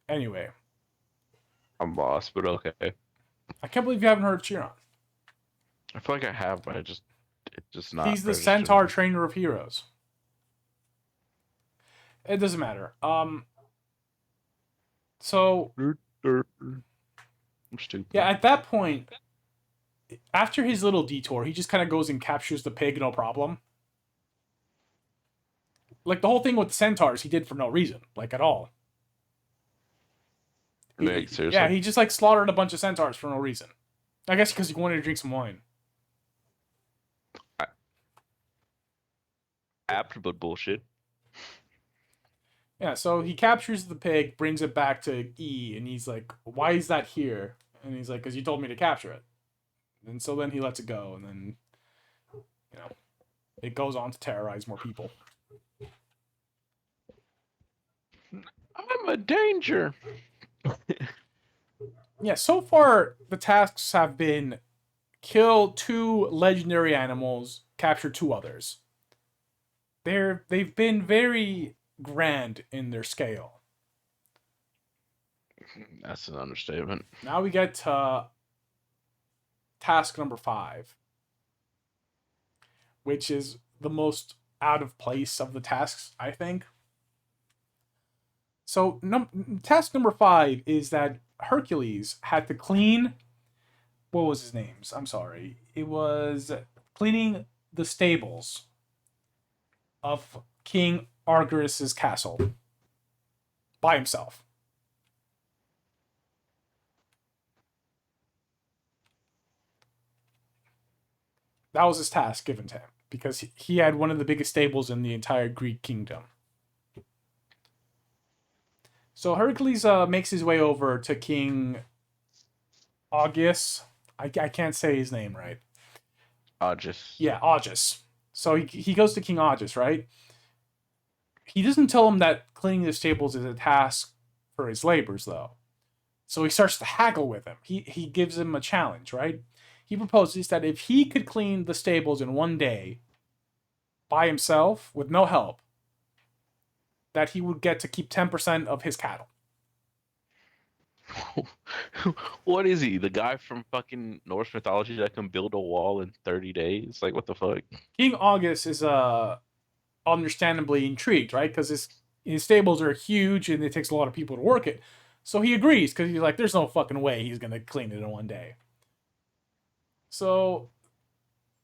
Anyway. I'm lost, but okay. I can't believe you haven't heard of Chiron. I feel like I have, but it's just not. He's the registered. centaur trainer of heroes. It doesn't matter. So I'm stupid. yeah, at that point, after his little detour, he just kind of goes and captures the pig, no problem. Like the whole thing with the centaurs, he did for no reason, like at all. Seriously? Yeah, he just like slaughtered a bunch of centaurs for no reason. I guess because he wanted to drink some wine. Apt, but bullshit. Yeah, so he captures the pig, brings it back to E, and he's like, "Why is that here?" And he's like, "Because you told me to capture it." And so then he lets it go, and then, it goes on to terrorize more people. I'm a danger. Yeah, so far the tasks have been kill 2 legendary animals, capture 2 others. They've been very grand in their scale. That's an understatement. Now we get to task number 5, which is the most out of place of the tasks, I think. So task number 5 is that Hercules had to clean. What was his name? I'm sorry. It was cleaning the stables of King Argyrus' castle by himself. That was his task given to him because he had one of the biggest stables in the entire Greek kingdom. So Hercules makes his way over to King Augeas. I can't say his name right. Augeas. Yeah, Augeas. So he goes to King Augeas, right? He doesn't tell him that cleaning the stables is a task for his labors, though. So he starts to haggle with him. He gives him a challenge, right? He proposes that if he could clean the stables in one day by himself with no help, that he would get to keep 10% of his cattle. What is he? The guy from fucking Norse mythology that can build a wall in 30 days? Like, what the fuck? King Augeas is understandably intrigued, right? Because his stables are huge and it takes a lot of people to work it. So he agrees because he's like, there's no fucking way he's going to clean it in one day. So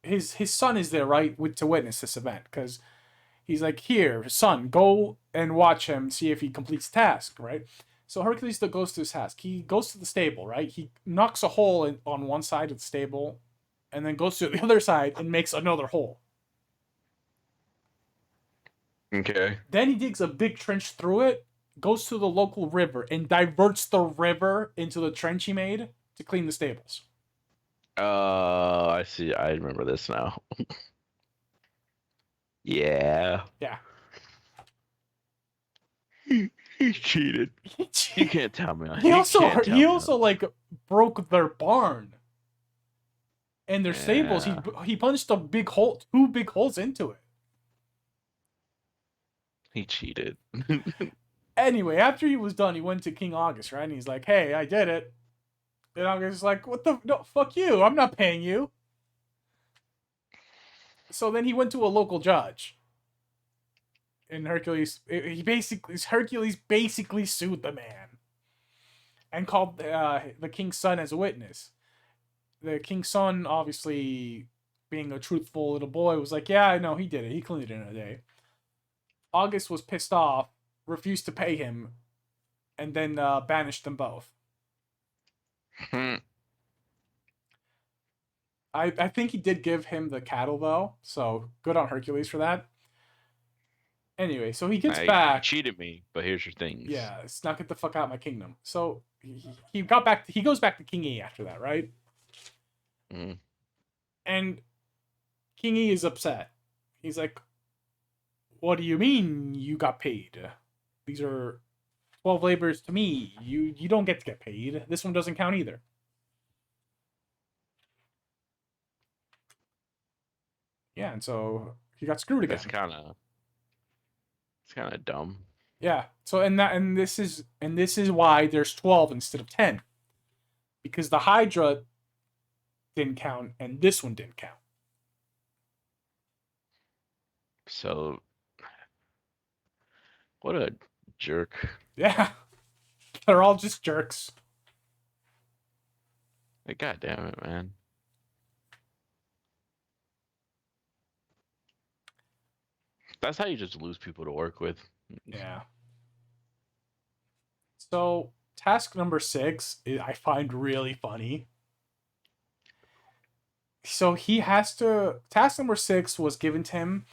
his son is there, right, to witness this event because he's like, here, son, go and watch him, see if he completes the task, right? So Hercules goes to his task. He goes to the stable, right? He knocks a hole on one side of the stable and then goes to the other side and makes another hole. Okay. Then he digs a big trench through it, goes to the local river, and diverts the river into the trench he made to clean the stables. I see. I remember this now. Yeah. Yeah. He cheated. You can't tell me. He also like broke their barn and their stables. He punched a big hole, 2 big holes into it. He cheated. Anyway, after he was done, he went to King Augeas, right? And he's like, "Hey, I did it." And Augeas is like, "What the? No, fuck you! I'm not paying you." So then he went to a local judge. And Hercules basically sued the man and called the king's son as a witness. The king's son, obviously being a truthful little boy, was like, "Yeah, I know he did it. He cleaned it in a day." Augeas was pissed off, refused to pay him, and then banished them both. I think he did give him the cattle though, so good on Hercules for that. Anyway, so he gets back. You cheated me, but here's your things. Yeah, it's not get the fuck out of my kingdom. So he got back. He goes back to King E after that, right? And King E is upset. He's like, what do you mean you got paid? These are 12 labors to me. You don't get paid. This one doesn't count either. Yeah, and so he got screwed again. It's kind of dumb. Yeah. So and this is why there's 12 instead of 10. Because the Hydra didn't count and this one didn't count. So, what a jerk. Yeah. They're all just jerks. Like, God damn it, man. That's how you just lose people to work with. Yeah. So, task number 6, I find really funny. So task number 6 was given to him.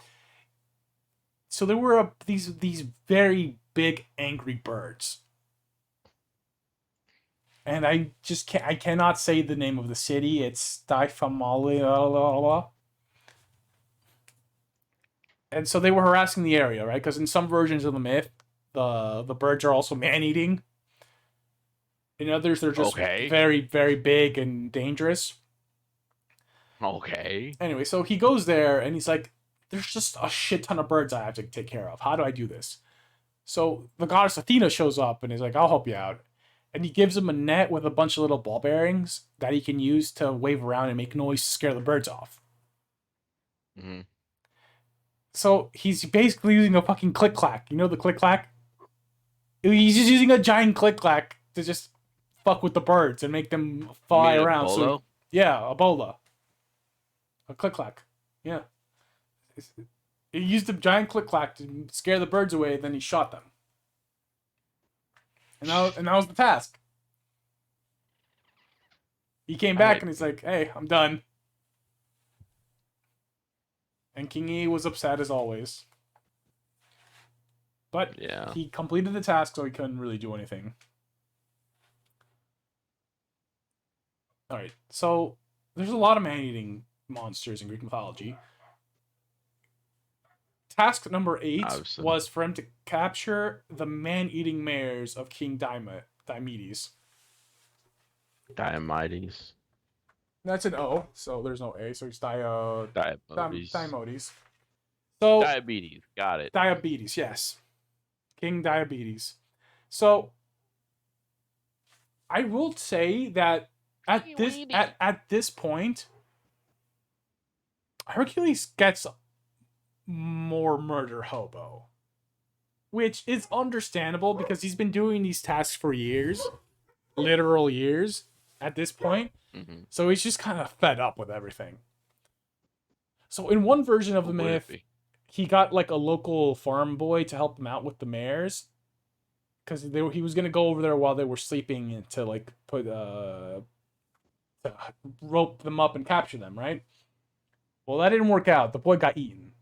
So there were these very big angry birds. And I cannot say the name of the city. It's Difamalia. And so they were harassing the area, right? Because in some versions of the myth, the birds are also man-eating. In others, they're just very, very big and dangerous. Okay. Anyway, so he goes there and he's like, there's just a shit ton of birds I have to take care of. How do I do this? So the goddess Athena shows up and is like, I'll help you out. And he gives him a net with a bunch of little ball bearings that he can use to wave around and make noise to scare the birds off. Mm-hmm. So he's basically using a fucking click-clack. You know the click-clack? He's just using a giant click-clack to just fuck with the birds and make them fly around. A bolo? So yeah, a bola. A click-clack. Yeah. He used a giant click-clack to scare the birds away, then he shot them. And that was the task. He came back and he's like, hey, I'm done. And King E was upset as always. But yeah, he completed the task, so he couldn't really do anything. Alright, so there's a lot of man-eating monsters in Greek mythology. Task number 8 was for him to capture the man-eating mares of King Diomedes. Diomedes. That's an O, so there's no A, so it's Diomedes. So Diabetes, got it. Diabetes, yes. King Diabetes. So I will say that at this point, Hercules gets more murder hobo, which is understandable because he's been doing these tasks for years, literal years at this point. Mm-hmm. So he's just kind of fed up with everything. So in one version of the myth, he got like a local farm boy to help him out with the mares, because he was gonna go over there while they were sleeping to like to rope them up and capture them, right? Well, that didn't work out. The boy got eaten.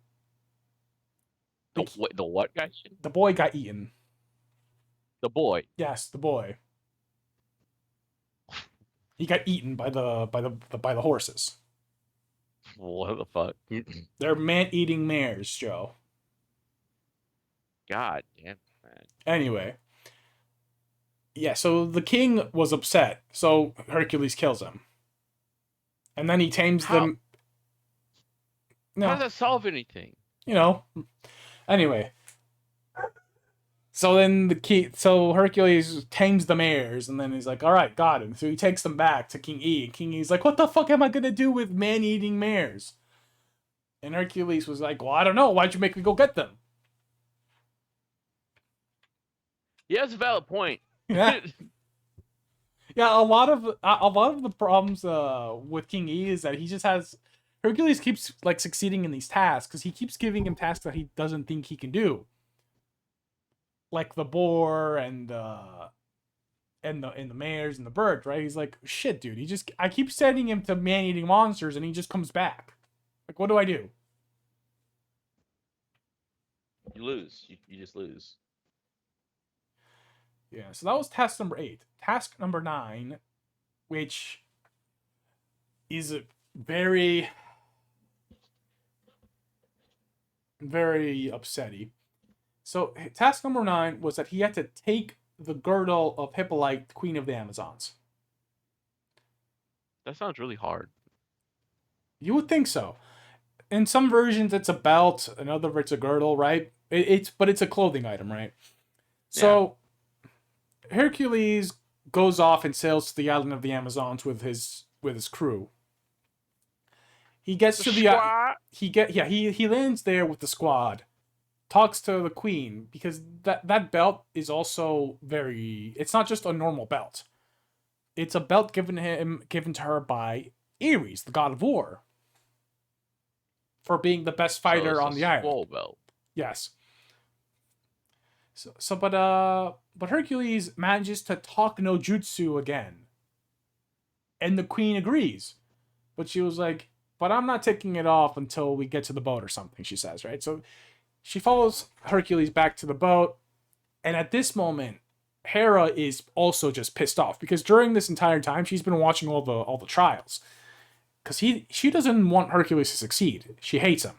The what got eaten? The boy got eaten. The boy. Yes, the boy. He got eaten by the horses. What the fuck? They're man-eating mares, Joe. God damn, man. Anyway. Yeah, so the king was upset, so Hercules kills him. And then he tames them. No. How does that solve anything? You know. Anyway. So then Hercules tames the mares, and then he's like, all right, got him. So he takes them back to King E. And King E's like, what the fuck am I going to do with man-eating mares? And Hercules was like, well, I don't know. Why'd you make me go get them? Yeah, that's a valid point. Yeah. Yeah, a lot of the problems with King E is that he just has... Hercules keeps like succeeding in these tasks because he keeps giving him tasks that he doesn't think he can do. Like the boar and the mares and the birds, right? He's like, shit, dude. I keep sending him to man-eating monsters, and he just comes back. Like, what do I do? You lose. You just lose. Yeah. So that was task number 8. Task number 9, which is a very very upsetty. So task number 9 was that he had to take the girdle of Hippolyte, Queen of the Amazons. That sounds really hard. You would think so. In some versions, it's a belt. In other, it's a girdle, right? But it's a clothing item, right? So Hercules goes off and sails to the island of the Amazons with his crew. He gets to the he lands there with the squad. Talks to the queen because that belt is also it's not just a normal belt. It's a belt given to her by Ares, the god of war, for being the best fighter on the island. Swole belt. Yes. But Hercules manages to talk no jutsu again. And the queen agrees. But she was like, but I'm not taking it off until we get to the boat or something, she says, right? So she follows Hercules back to the boat. And at this moment, Hera is also just pissed off because during this entire time, she's been watching all the trials. Because she doesn't want Hercules to succeed. She hates him.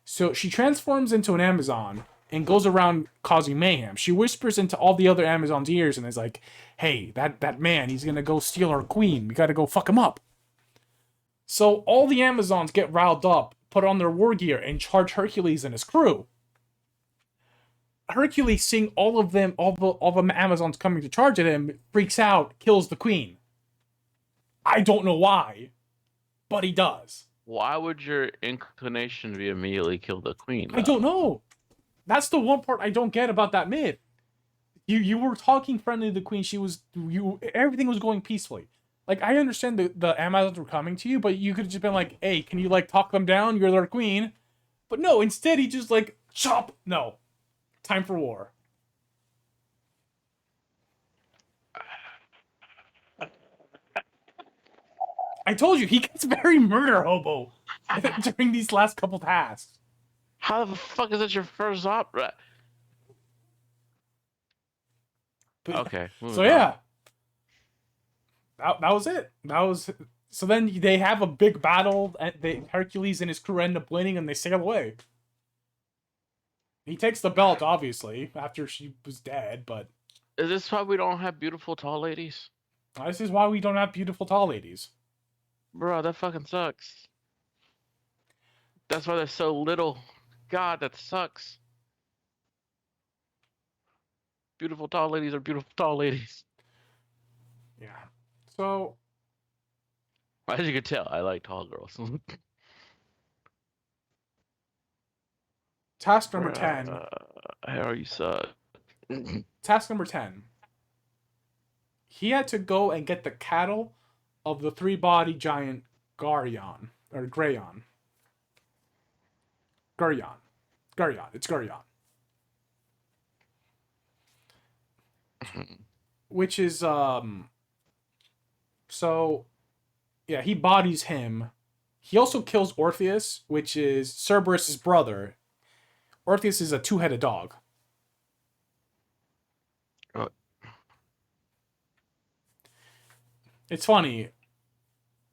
So she transforms into an Amazon and goes around causing mayhem. She whispers into all the other Amazons' ears and is like, hey, that man, he's going to go steal our queen. We got to go fuck him up. So all the Amazons get riled up, put on their war gear, and charge Hercules and his crew. Hercules, seeing all of the Amazons coming to charge at him, freaks out, kills the queen. I don't know why, but he does. Why would your inclination be immediately kill the queen, though? I don't know. That's the one part I don't get about that myth. You were talking friendly to the queen. Everything was going peacefully. Like, I understand the Amazons were coming to you, but you could have just been like, hey, can you, like, talk them down? You're their queen. But no, instead he just, like, chop. No. Time for war. I told you, he gets very murder hobo during these last couple tasks. How the fuck is that your first opera? Okay. So yeah. That was it. So then they have a big battle. Hercules and his crew end up winning and they sail away. He takes the belt, obviously, after she was dead, but... Is this why we don't have beautiful tall ladies? This is why we don't have beautiful tall ladies. Bro, that fucking sucks. That's why there's so little. God, that sucks. Beautiful tall ladies are beautiful tall ladies. Yeah. So... As you can tell, I like tall girls. Task number 10. How you suck. Task number 10. He had to go and get the cattle of the three-body giant Garion. Or Grayon. Garion. It's Garion. Which is, So, yeah, he bodies him. He also kills Orpheus, which is Cerberus' brother. Orpheus is a two-headed dog. Oh. It's funny.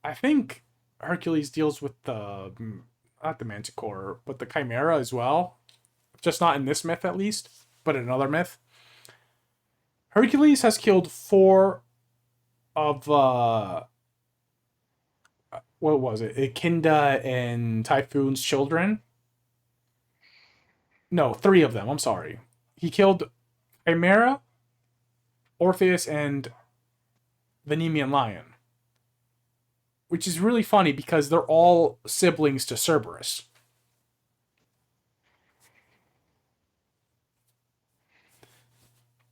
I think Hercules deals with not the Manticore, but the Chimera as well. Just not in this myth, at least, but in another myth. Hercules has killed 4 of what was it? Echinda and Typhoon's children. No, 3 of them. I'm sorry. He killed Chimera, Orpheus, and the Nemean lion. Which is really funny because they're all siblings to Cerberus.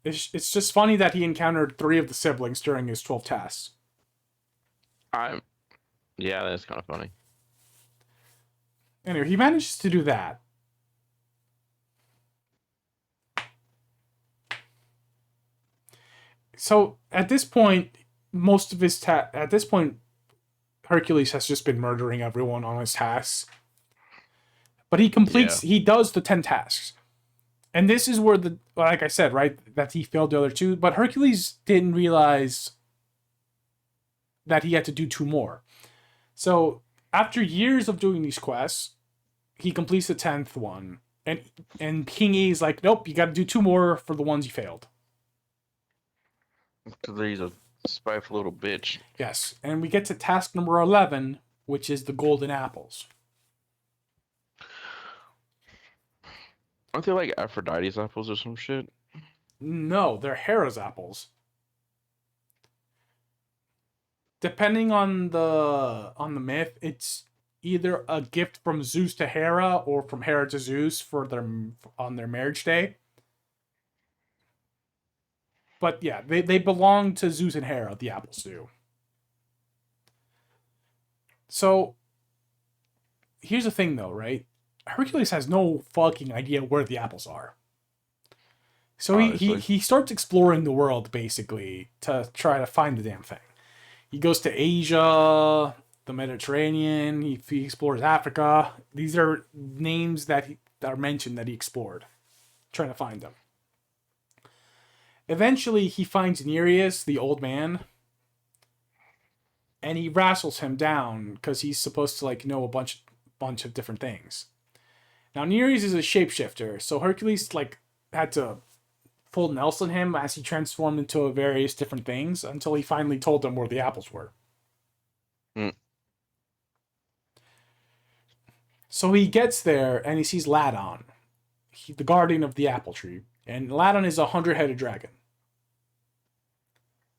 It's just funny that he encountered 3 of the siblings during his 12 tasks. Yeah, that's kind of funny. Anyway, he manages to do that. So at this point, Hercules has just been murdering everyone on his tasks. But he does the 10 tasks. And this is where like I said, right, that he failed the other 2, but Hercules didn't realize that he had to do 2 more. So after years of doing these quests, he completes the 10th one, and King E is like, nope, you got to do 2 more for the ones you failed. Because he's a spiteful little bitch. Yes, and we get to task number 11, which is the golden apples. Aren't they like Aphrodite's apples or some shit? No, they're Hera's apples. Depending on the myth, it's either a gift from Zeus to Hera or from Hera to Zeus on their marriage day. But yeah, they belong to Zeus and Hera, the apples do. So here's the thing though, right? Hercules has no fucking idea where the apples are. So he starts exploring the world basically to try to find the damn thing. He goes to Asia, the Mediterranean, he explores Africa. These are names that are mentioned that he explored, trying to find them. Eventually, he finds Nereus, the old man, and he wrestles him down because he's supposed to like know a bunch of different things. Now, Nereus is a shapeshifter, so Hercules like had to full Nelson him as he transformed into various different things until he finally told them where the apples were. So he gets there and he sees Ladon, the guardian of the apple tree, and Ladon is a 100-headed dragon.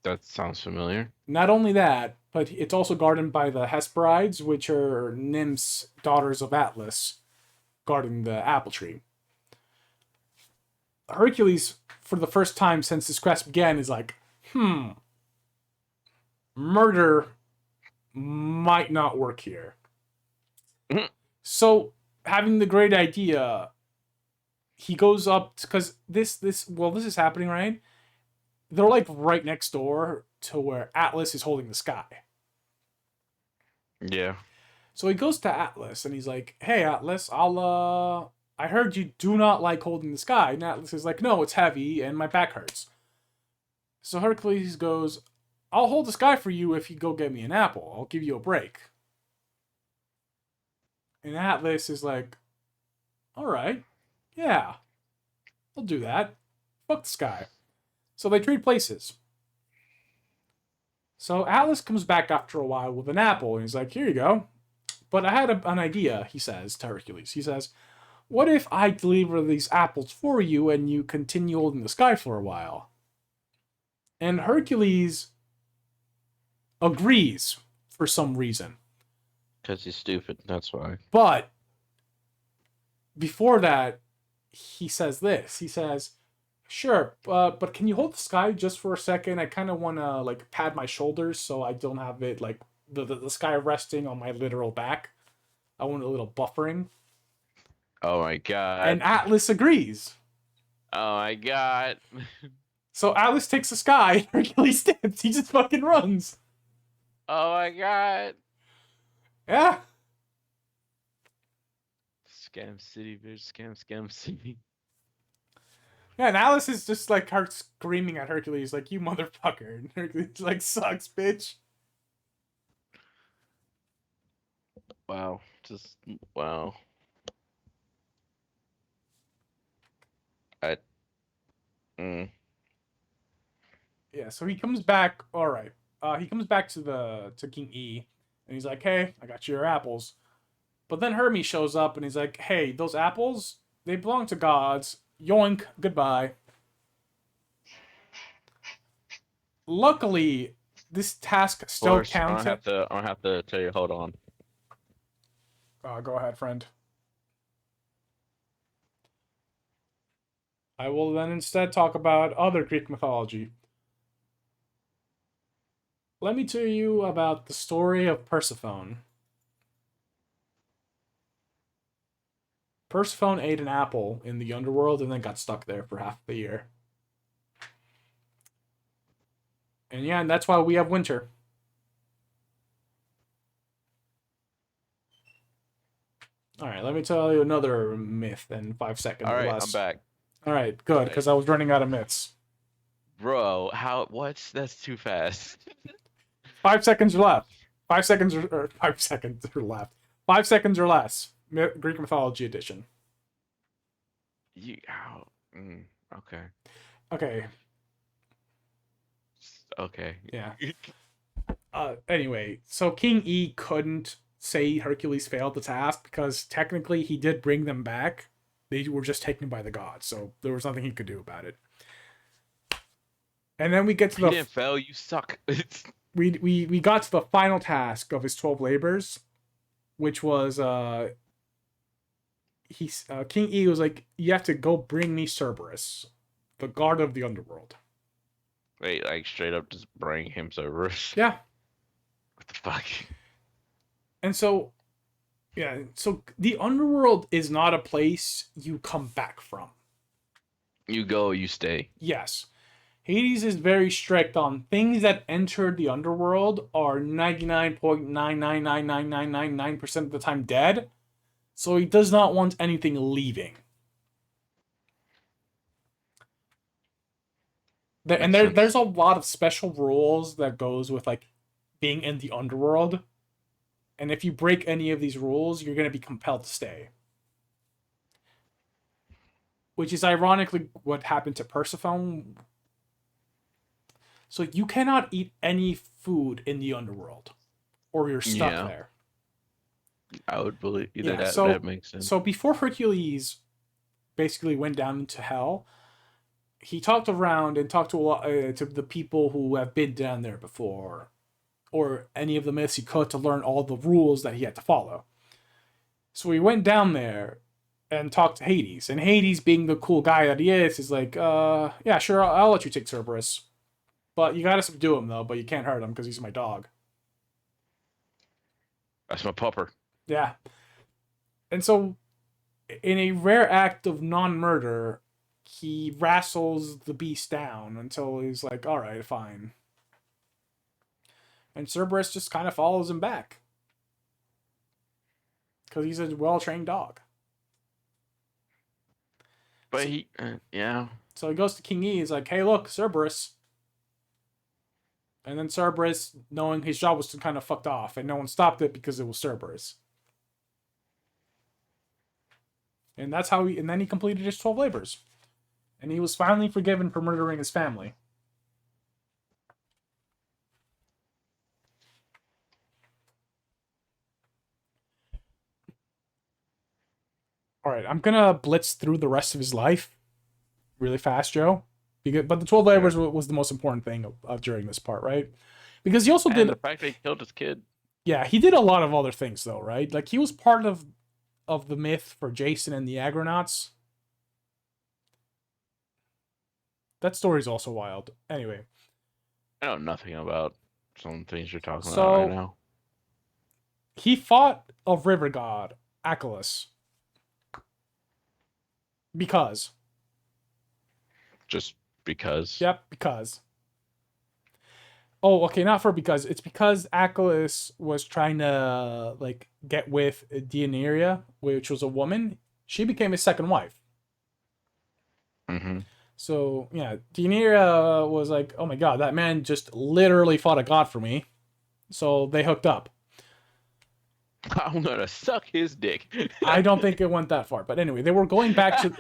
That sounds familiar. Not only that, but it's also guarded by the Hesperides, which are nymphs, daughters of Atlas, guarding the apple tree. Hercules, for the first time since this quest began, is like, murder might not work here. So, having the great idea, he goes up, because this is happening, right? They're like right next door to where Atlas is holding the sky. Yeah. So he goes to Atlas and he's like, hey Atlas, I heard you do not like holding the sky. And Atlas is like, no, it's heavy and my back hurts. So Hercules goes, I'll hold the sky for you if you go get me an apple. I'll give you a break. And Atlas is like, alright, yeah, I'll do that. Fuck the sky. So they trade places. So Atlas comes back after a while with an apple, and he's like, here you go. But I had an idea, he says to Hercules. He says, what if I deliver these apples for you and you continue holding the sky for a while? And Hercules agrees for some reason. Because he's stupid, that's why. But before that, he says this. He says, sure, but can you hold the sky just for a second? I kind of want to like pad my shoulders so I don't have it like the sky resting on my literal back. I want a little buffering. Oh my god. And Atlas agrees. Oh my god. So Atlas takes the sky, Hercules dips, he just fucking runs. Oh my god. Yeah. Scam City, bitch. Scam City. Yeah, and Atlas is just like her screaming at Hercules like, you motherfucker. And Hercules like, sucks, bitch. Wow. Wow. Yeah, so he comes back, alright. He comes back to King E, and he's like, hey, I got you your apples. But then Hermes shows up, and he's like, hey, those apples, they belong to gods. Yoink, goodbye. Luckily, this task still counts. I don't have to tell you, hold on. Go ahead, friend. I will then instead talk about other Greek mythology. Let me tell you about the story of Persephone. Persephone ate an apple in the underworld and then got stuck there for half the year. And yeah, and that's why we have winter. Alright, let me tell you another myth in 5 seconds. Alright, or less. I'm back. Alright, good, because I was running out of myths. Bro, what? That's too fast. 5 seconds are left. 5 seconds or 5 seconds are left. 5 seconds or less. Greek mythology edition. Okay. Okay, Okay. yeah. Anyway, so King E couldn't say Hercules failed the task because technically he did bring them back. They were just taken by the gods, so there was nothing he could do about it. And then we get to He the didn't fail. You suck. we got to the final task of his 12 labors, which was King E was like, you have to go bring me Cerberus, the god of the underworld. Wait, like straight up just bring him Cerberus. Yeah. What the fuck? And so, yeah, so the underworld is not a place you come back from. You go, you stay. Yes. Hades is very strict on things that enter the underworld are 99.9999999% of the time dead. So he does not want anything leaving. There's a lot of special rules that goes with like being in the underworld. And if you break any of these rules, you're going to be compelled to stay. Which is ironically what happened to Persephone. So you cannot eat any food in the underworld, or you're stuck there. I would believe that makes sense. So before Hercules basically went down into hell, he talked around and talked to a lot to the people who have been down there before, or any of the myths he could, to learn all the rules that he had to follow. So he went down there and talked to Hades, and Hades, being the cool guy that he is like, yeah, sure, I'll let you take Cerberus. But you gotta subdue him, though, but you can't hurt him because he's my dog. That's my pupper. Yeah. And so, in a rare act of non-murder, he wrestles the beast down until he's like, alright, fine. And Cerberus just kind of follows him back. Because he's a well-trained dog. But yeah. So he goes to King E, he's like, hey, look, Cerberus. And then Cerberus, knowing his job was kind of fucked off, and no one stopped it because it was Cerberus. And that's how and then he completed his 12 labors. And he was finally forgiven for murdering his family. Alright, I'm gonna blitz through the rest of his life really fast, Joe. But the 12 labors was the most important thing during this part, right? Because he also did the fact that he killed his kid. Yeah, he did a lot of other things though, right? Like he was part of the myth for Jason and the Agronauts. That story's also wild. Anyway, I know nothing about some things you're talking about right now. He fought a river god, Hercules. Because. Just because. Yep, because. Oh, okay, not for because. It's because Hercules was trying to like get with Deianira, which was a woman. She became his second wife. Mm-hmm. So yeah, Deianira was like, "Oh my god, that man just literally fought a god for me." So they hooked up. I'm gonna suck his dick. I don't think it went that far, but anyway, they were going back to.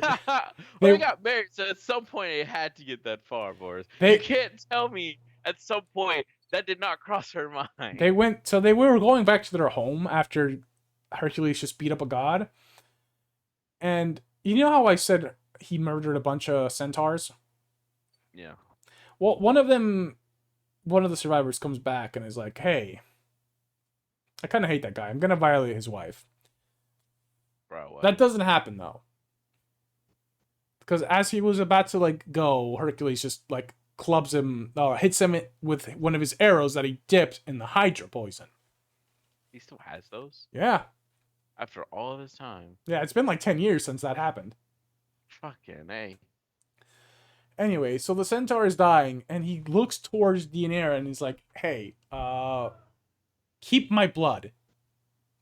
They got married, so at some point it had to get that far, Boris. You can't tell me at some point that did not cross her mind. They were going back to their home after Hercules just beat up a god. And you know how I said he murdered a bunch of centaurs? Yeah. Well, one of the survivors comes back and is like, hey, I kind of hate that guy. I'm going to violate his wife. Bro, what? That doesn't happen, though. Because as he was about to, like, go, Hercules just, like, clubs him, hits him with one of his arrows that he dipped in the Hydra poison. He still has those? Yeah. After all of his time? Yeah, it's been like 10 years since that happened. Fucking A. Anyway, so the centaur is dying, and he looks towards Deianira, and he's like, hey, keep my blood.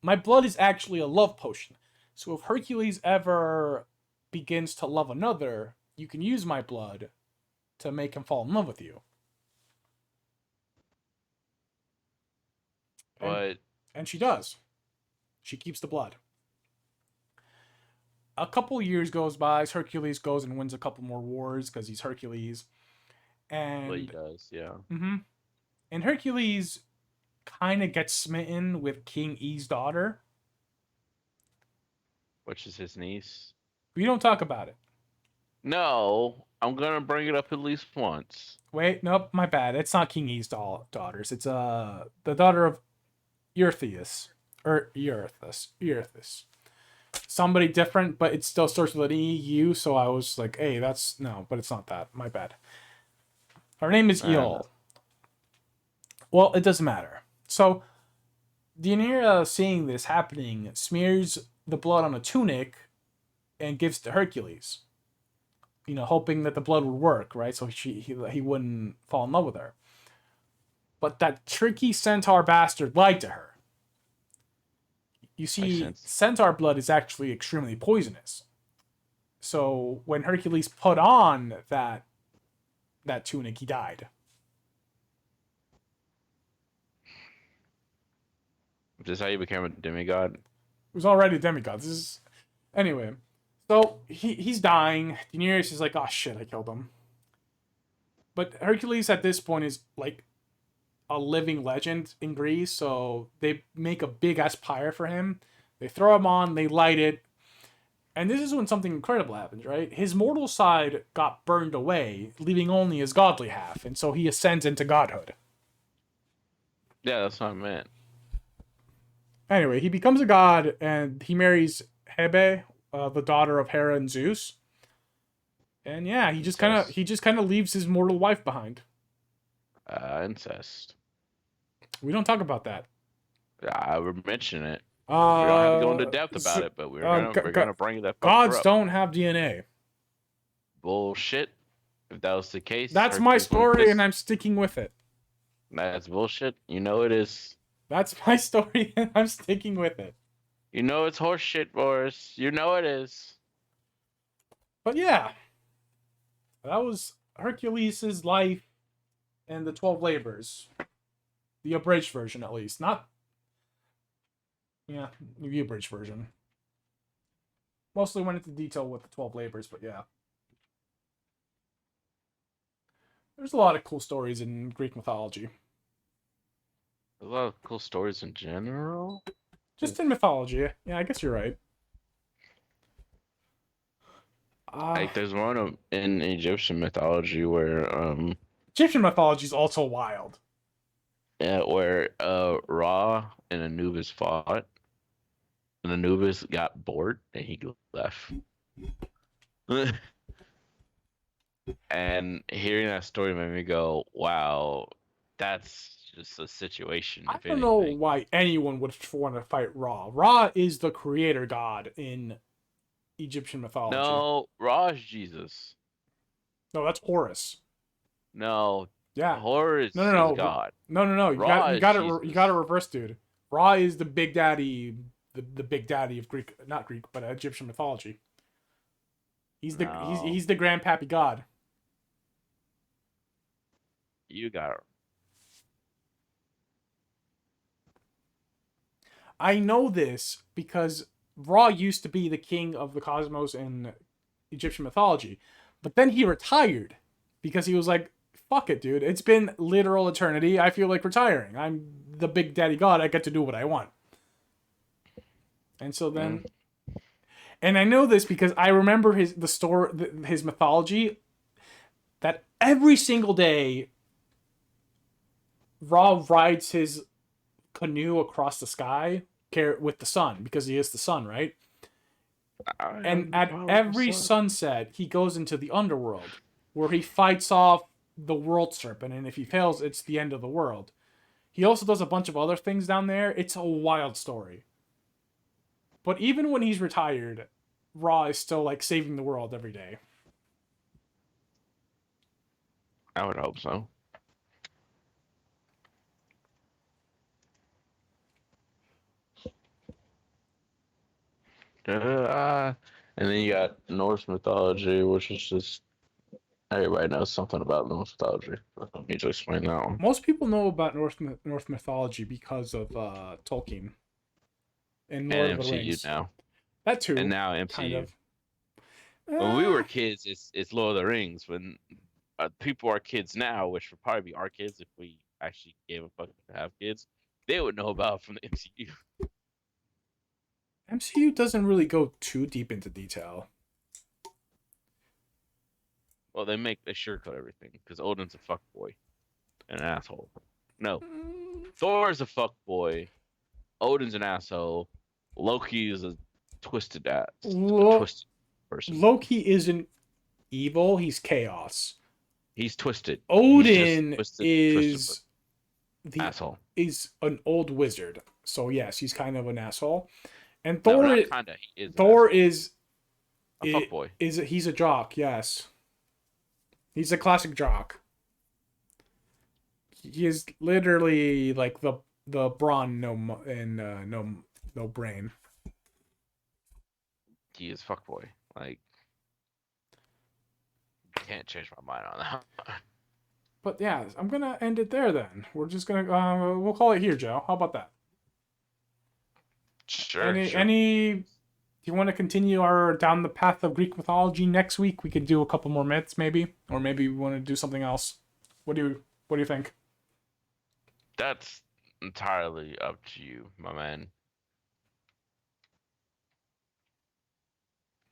My blood is actually a love potion. So if Hercules ever begins to love another, you can use my blood to make him fall in love with you. And she does. She keeps the blood. a couple years goes by. Hercules goes and wins a couple more wars because he's Hercules. Well, he And does, yeah. mm-hmm, and Hercules kind of gets smitten with King E's daughter. Which is his niece. We don't talk about it. No, I'm gonna bring it up at least once. Wait, nope, my bad. It's not King E's daughters. It's the daughter of Eurystheus or Eurystheus. Somebody different, but it still starts with an EU. So I was like, hey, that's no, but it's not that. My bad. Her name is Eol. Well, it doesn't matter. So Deianira, seeing this happening, smears the blood on a tunic and gives it to Hercules. You know, hoping that the blood would work, right? So he wouldn't fall in love with her. But that tricky centaur bastard lied to her. You see, centaur blood is actually extremely poisonous. So when Hercules put on that tunic, he died. Is this how you became a demigod? It was already a demigod. This is anyway. So he's dying. Daenerys is like, oh shit, I killed him. But Hercules at this point is like a living legend in Greece, so they make a big ass pyre for him. They throw him on, they light it. And this is when something incredible happens, right? His mortal side got burned away, leaving only his godly half, and so he ascends into godhood. Yeah, that's what I meant. Anyway, he becomes a god, and he marries Hebe, the daughter of Hera and Zeus. And yeah, he just kind of leaves his mortal wife behind. Incest. We don't talk about that. I would mention it. We don't have to go into depth about it, but we're gonna bring that. Gods don't have DNA. Bullshit. If that was the case, that's my story, and I'm sticking with it. That's bullshit. You know it is. That's my story, and I'm sticking with it. You know it's horseshit, Boris. You know it is. But yeah, that was Hercules' life and the 12 labors. The abridged version, at least. Not... Yeah, the abridged version. Mostly went into detail with the 12 labors, but yeah. There's a lot of cool stories in Greek mythology. A lot of cool stories in general? Just in mythology. Yeah, I guess you're right. Like there's one in Egyptian mythology where Egyptian mythology is also wild. Yeah, where Ra and Anubis fought, and Anubis got bored and he left. And hearing that story made me go, "Wow, that's just a situation." I don't know why anyone would want to fight Ra. Ra is the creator god in Egyptian mythology. No, Ra is Jesus. No, that's Horus. No. Yeah. Horus is God. No. You got it reverse, dude. Ra is the big daddy, the big daddy of Greek, not Greek, but Egyptian mythology. He's the he's the grandpappy god. You got it. I know this because Ra used to be the king of the cosmos in Egyptian mythology, but then he retired because he was like, fuck it, dude. It's been literal eternity. I feel like retiring. I'm the big daddy god. I get to do what I want. And so then... And I know this because I remember his mythology, that every single day, Ra rides his canoe across the sky with the sun, because he is the sun, right? And at every sunset, he goes into the underworld, where he fights off the world serpent, and if he fails, it's the end of the world. He also does a bunch of other things down there. It's a wild story. But even when he's retired, Ra is still like saving the world every day. I would hope so. And then you got Norse mythology, which is just everybody knows something about Norse mythology. I don't need to explain that one. Most people know about Norse mythology because of Tolkien and Lord of the Rings. MCU now. That too. And now MCU. Kind of. When we were kids, it's Lord of the Rings. When people are kids now, which would probably be our kids if we actually gave a fuck to have kids, they would know about it from the MCU. MCU doesn't really go too deep into detail. Well, they sugarcoat everything because Odin's a fuckboy and an asshole. No, Thor's a fuckboy. Odin's an asshole. Loki is a twisted ass, a twisted person. Loki isn't evil. He's chaos. He's twisted. Odin twisted the asshole. Is an old wizard. So yes, he's kind of an asshole. And No, Thor, not kinda. He is Thor is a fuckboy. He's a jock. Yes, he's a classic jock. He is literally like the brawn no brain. He is fuckboy. Like, can't change my mind on that. But yeah, I'm gonna end it there. Then we're just gonna we'll call it here, Joe. How about that? Sure. Do you want to continue our down the path of Greek mythology next week? We could do a couple more myths, maybe, or maybe we want to do something else. What do you think? That's entirely up to you, my man.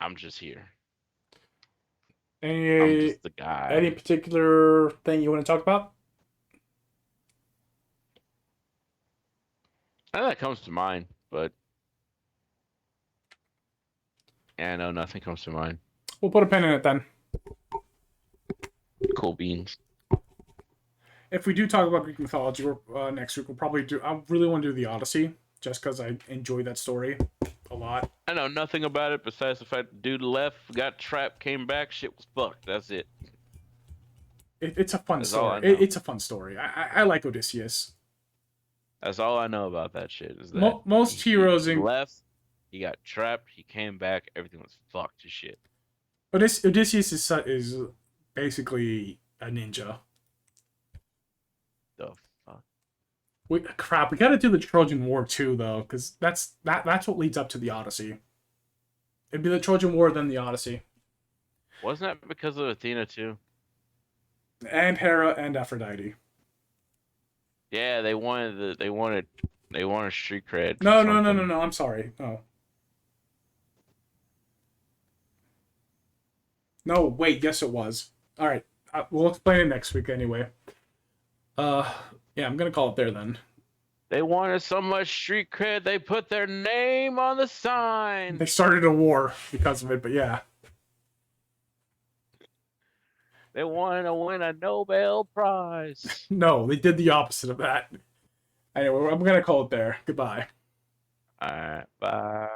I'm just here. I'm just the guy. Any particular thing you want to talk about? That comes to mind, but yeah, no, nothing comes to mind. We'll put a pin in it then. Cool beans. If we do talk about Greek mythology next week, we'll probably do. I really want to do the Odyssey, just because I enjoy that story a lot. I know nothing about it besides the fact the dude left, got trapped, came back, shit was fucked. That's it. It's a fun story. It's a fun story. I like Odysseus. That's all I know about that shit. Is that most heroes he left, he got trapped, he came back, everything was fucked to shit. Odysseus is basically a ninja. The fuck? We gotta do the Trojan War too, though, because that's what leads up to the Odyssey. It'd be the Trojan War, then the Odyssey. Wasn't that because of Athena too? And Hera and Aphrodite. Yeah, they wanted street cred. No. I'm sorry. No. No, wait. Yes, it was. All right. We'll explain it next week anyway. Yeah, I'm gonna call it there then. They wanted so much street cred, they put their name on the sign. They started a war because of it, but yeah. They wanted to win a Nobel Prize. No, they did the opposite of that. Anyway, I'm gonna call it there. Goodbye. All right, bye.